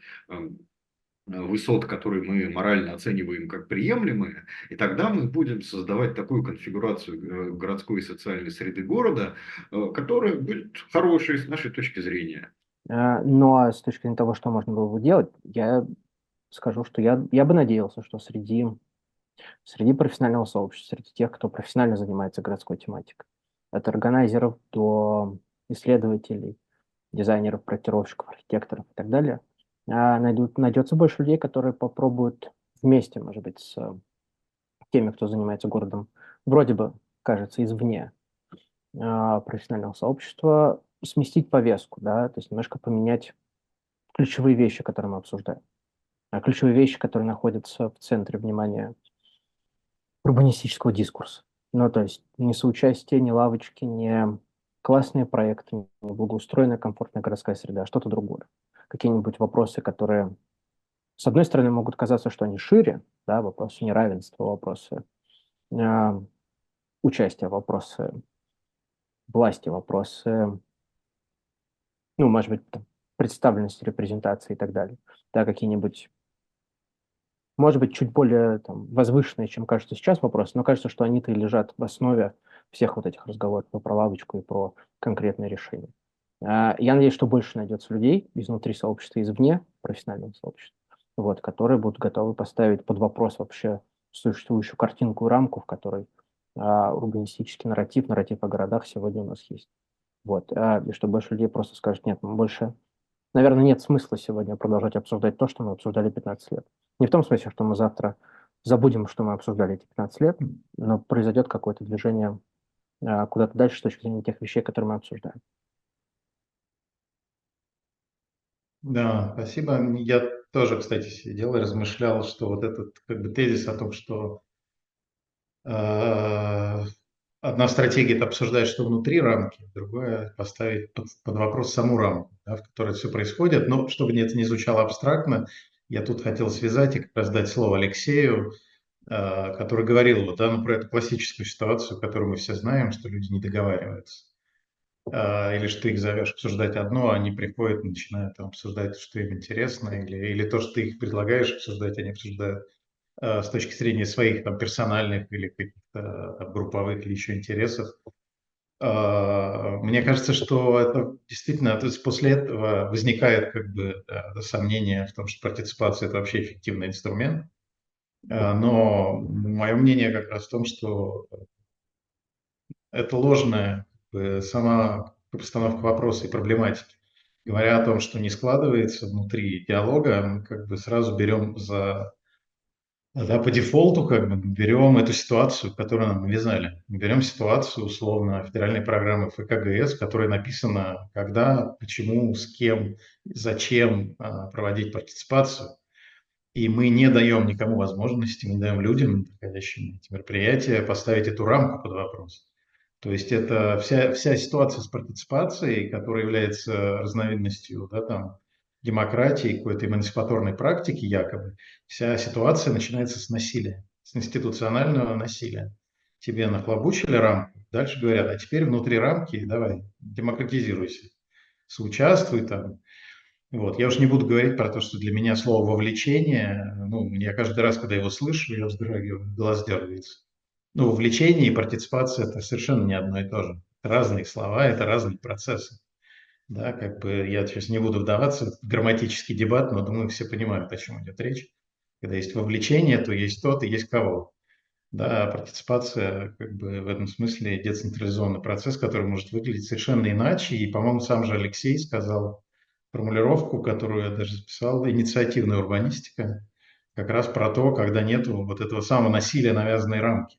высот, которые мы морально оцениваем как приемлемые, и тогда мы будем создавать такую конфигурацию городской и социальной среды города, которая будет хорошей с нашей точки зрения. Но с точки зрения того, что можно было бы делать, я скажу, что я бы надеялся, что среди профессионального сообщества, среди тех, кто профессионально занимается городской тематикой, от органайзеров до исследователей, дизайнеров, проектировщиков, архитекторов и так далее, найдется больше людей, которые попробуют вместе, может быть, с теми, кто занимается городом, вроде бы, кажется, извне профессионального сообщества, сместить повестку, да, то есть немножко поменять ключевые вещи, которые мы обсуждаем. А ключевые вещи, которые находятся в центре внимания урбанистического дискурса. Ну, то есть ни соучастие, ни лавочки, ни классные проекты, ни благоустроенная, комфортная городская среда, а что-то другое. Какие-нибудь вопросы, которые, с одной стороны, могут казаться, что они шире, да, вопросы неравенства, вопросы участия, вопросы власти, вопросы, ну, может быть, там, представленности, репрезентации и так далее. Да, какие-нибудь, может быть, чуть более там, возвышенные, чем кажется сейчас вопросы, но кажется, что они-то и лежат в основе всех вот этих разговоров и про лавочку, и про конкретные решения. Я надеюсь, что больше найдется людей изнутри сообщества, извне профессионального сообщества, вот, которые будут готовы поставить под вопрос вообще существующую картинку и рамку, в которой урбанистический нарратив о городах сегодня у нас есть. Вот, и что больше людей просто скажут, нет, мы больше, наверное, нет смысла сегодня продолжать обсуждать то, что мы обсуждали 15 лет. Не в том смысле, что мы завтра забудем, что мы обсуждали эти 15 лет, но произойдет какое-то движение куда-то дальше с точки зрения тех вещей, которые мы обсуждаем. Да, спасибо. Я тоже, кстати, сидел и размышлял, что вот этот как бы тезис о том, что одна стратегия – это обсуждать, что внутри рамки, другая – поставить под вопрос саму рамку, да, в которой все происходит. Но чтобы это не звучало абстрактно, я тут хотел связать и как раз дать слово Алексею, который говорил вот, да, ну, про эту классическую ситуацию, которую мы все знаем, что люди не договариваются. или что ты их зовешь обсуждать одно, а они приходят и начинают там обсуждать, что им интересно, или то, что ты их предлагаешь обсуждать, они обсуждают с точки зрения своих там персональных или каких-то групповых или еще интересов. Мне кажется, что это действительно, то есть после этого возникает как бы сомнение в том, что партиципация – это вообще эффективный инструмент. Но мое мнение как раз в том, что это ложная как бы, сама постановка вопроса и проблематики. Говоря о том, что не складывается внутри диалога, мы как бы сразу берем да, по дефолту как бы берем эту ситуацию, которую нам навязали. Мы берем ситуацию, условно, федеральной программы ФКГС, которая написана, когда, почему, с кем, зачем проводить партиципацию. И мы не даем никому возможности, не даем людям, приходящим на эти мероприятия, поставить эту рамку под вопрос. То есть это вся ситуация с партиципацией, которая является разновидностью да, там, демократии, какой-то эмансипаторной практики якобы, вся ситуация начинается с насилия, с институционального насилия. Тебе нахлобучили рамку, дальше говорят, а теперь внутри рамки давай, демократизируйся, соучаствуй там. Вот. Я уж не буду говорить про то, что для меня слово «вовлечение», ну, я каждый раз, когда его слышу, я вздрагиваю, глаз дергается. Ну, вовлечение и партиципация – это совершенно не одно и то же. Это разные слова, это разные процессы. Да, как бы я сейчас не буду вдаваться в грамматический дебат, но думаю, все понимают, о чем идет речь. Когда есть вовлечение, то есть тот и есть кого. Да, партиципация как бы в этом смысле децентрализованный процесс, который может выглядеть совершенно иначе. И, по-моему, сам же Алексей сказал формулировку, которую я даже записал, инициативная урбанистика, как раз про то, когда нет вот этого самого насилия навязанной рамки.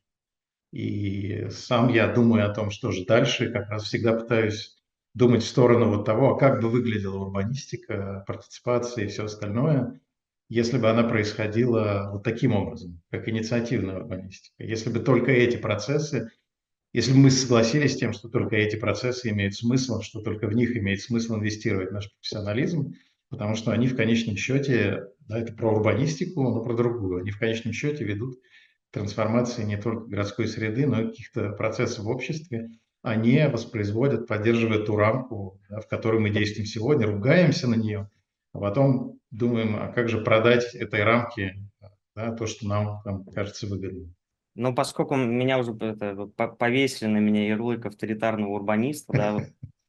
И сам я думаю о том, что же дальше, как раз всегда пытаюсь думать в сторону вот того, а как бы выглядела урбанистика, партиципация и все остальное, если бы она происходила вот таким образом, как инициативная урбанистика. Если бы только эти процессы, если бы мы согласились с тем, что только эти процессы имеют смысл, что только в них имеет смысл инвестировать наш профессионализм, потому что они в конечном счете, да, это про урбанистику, но про другую, они в конечном счете ведут трансформации не только городской среды, но и каких-то процессов в обществе, они воспроизводят, поддерживают ту рамку, да, в которой мы действуем сегодня, ругаемся на нее, а потом думаем, а как же продать этой рамке да, то, что нам там, кажется выгодным. Ну, поскольку меня уже повесили на меня ярлык авторитарного урбаниста, да, вот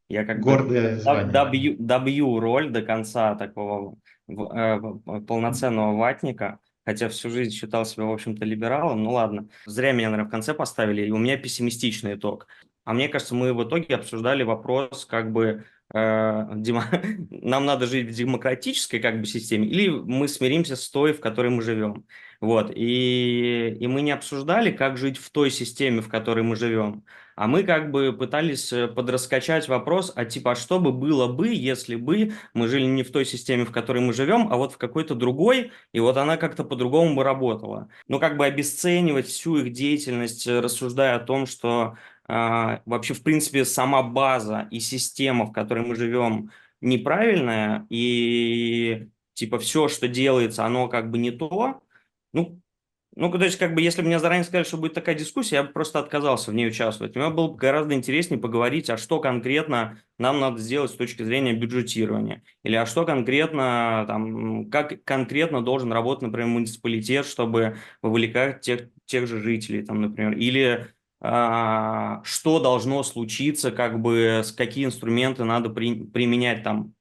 я как бы Гордое звание. добью роль до конца такого полноценного ватника, хотя всю жизнь считал себя, в общем-то, либералом. Ну ладно, зря меня, наверное, в конце поставили, и у меня пессимистичный итог. А мне кажется, мы в итоге обсуждали вопрос, как бы нам надо жить в демократической как бы системе, или мы смиримся с той, в которой мы живем. Вот, и мы не обсуждали, как жить в той системе, в которой мы живем, а мы как бы пытались подраскачать вопрос, а типа, а что бы было бы, если бы мы жили не в той системе, в которой мы живем, а вот в какой-то другой, и вот она как-то по-другому бы работала. Ну, как бы обесценивать всю их деятельность, рассуждая о том, что вообще, в принципе, сама база и система, в которой мы живем, неправильная, и типа все, что делается, оно как бы не то. Ну, то есть, как бы, если бы мне заранее сказали, что будет такая дискуссия, я бы просто отказался в ней участвовать. Мне было бы гораздо интереснее поговорить, а что конкретно нам надо сделать с точки зрения бюджетирования. Или а что конкретно, там, как конкретно должен работать, например, муниципалитет, чтобы вовлекать тех же жителей, там, например. Или что должно случиться, как бы, какие инструменты надо применять там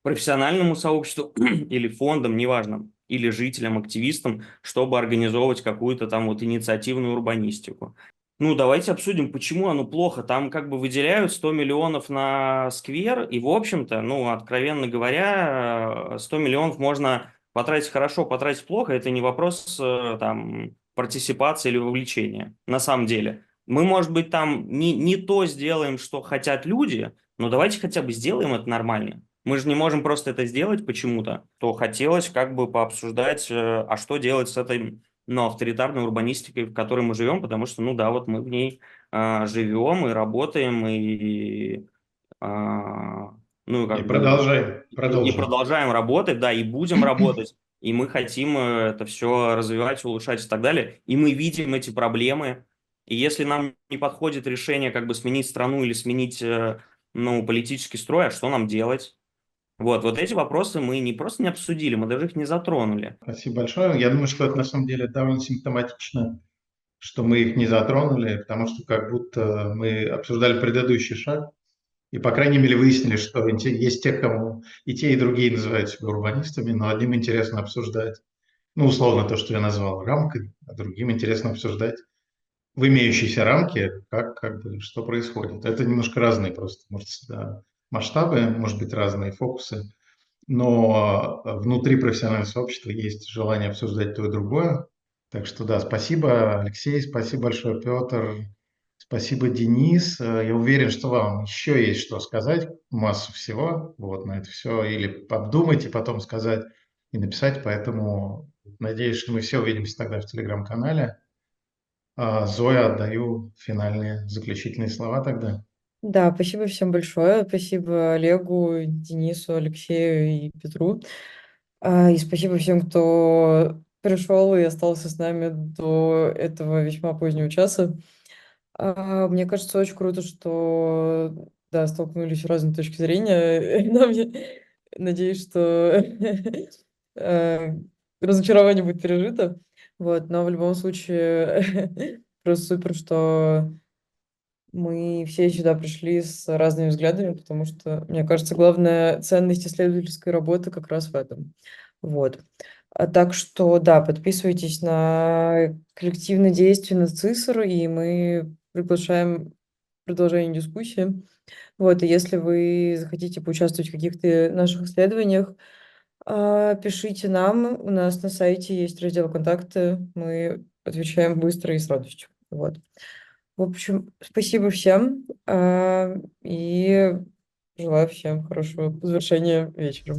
профессиональному сообществу или фондам, неважно, или жителям, активистам, чтобы организовывать какую-то там вот инициативную урбанистику. Ну, давайте обсудим, почему оно плохо. Там как бы выделяют 100 миллионов на сквер, и, в общем-то, ну, откровенно говоря, 100 миллионов можно потратить хорошо, потратить плохо. Это не вопрос там партиципации или вовлечения, на самом деле. Мы, может быть, там не то сделаем, что хотят люди, но давайте хотя бы сделаем это нормально. Мы же не можем просто это сделать почему-то, то хотелось как бы пообсуждать, а что делать с этой, ну, авторитарной урбанистикой, в которой мы живем, потому что, ну да, вот мы в ней живем и работаем, и, ну, И как бы, продолжаем. и продолжаем работать, да, и будем работать, и мы хотим это все развивать, улучшать и так далее, и мы видим эти проблемы, И если нам не подходит решение как бы сменить страну или сменить политический строй, а что нам делать? Вот эти вопросы мы не просто не обсудили, мы даже их не затронули. Спасибо большое. Я думаю, что это на самом деле довольно симптоматично, что мы их не затронули, потому что как будто мы обсуждали предыдущий шаг, и, по крайней мере, выяснили, что есть те, кому и те, и другие называют себя урбанистами, но одним интересно обсуждать, ну, условно, то, что я назвал рамкой, а другим интересно обсуждать в имеющейся рамке, как бы, что происходит. Это немножко разные просто, может, да, масштабы, может быть, разные фокусы, но внутри профессионального сообщества есть желание обсуждать то и другое. Так что да, спасибо, Алексей, спасибо большое, Петр, спасибо, Денис. Я уверен, что вам еще есть что сказать, массу всего, вот на это все, или обдумать и потом сказать и написать, поэтому надеюсь, что мы все увидимся тогда в Телеграм-канале. Зоя, отдаю финальные заключительные слова тогда. Да, спасибо всем большое. Спасибо Олегу, Денису, Алексею и Петру. И спасибо всем, кто пришел и остался с нами до этого весьма позднего часа. Мне кажется, очень круто, что, да, столкнулись разные точки зрения. Надеюсь, что разочарование будет пережито. Вот, но в любом случае просто супер, что мы все сюда пришли с разными взглядами, потому что, мне кажется, главная ценность исследовательской работы как раз в этом. Вот. Так что, да, подписывайтесь на коллективное действие на ЦИСР, и мы приглашаем продолжение дискуссии. Вот, и если вы захотите поучаствовать в каких-то наших исследованиях, пишите нам. У нас на сайте есть раздел «Контакты». Мы отвечаем быстро и с радостью. Вот. В общем, спасибо всем, и желаю всем хорошего завершения вечера.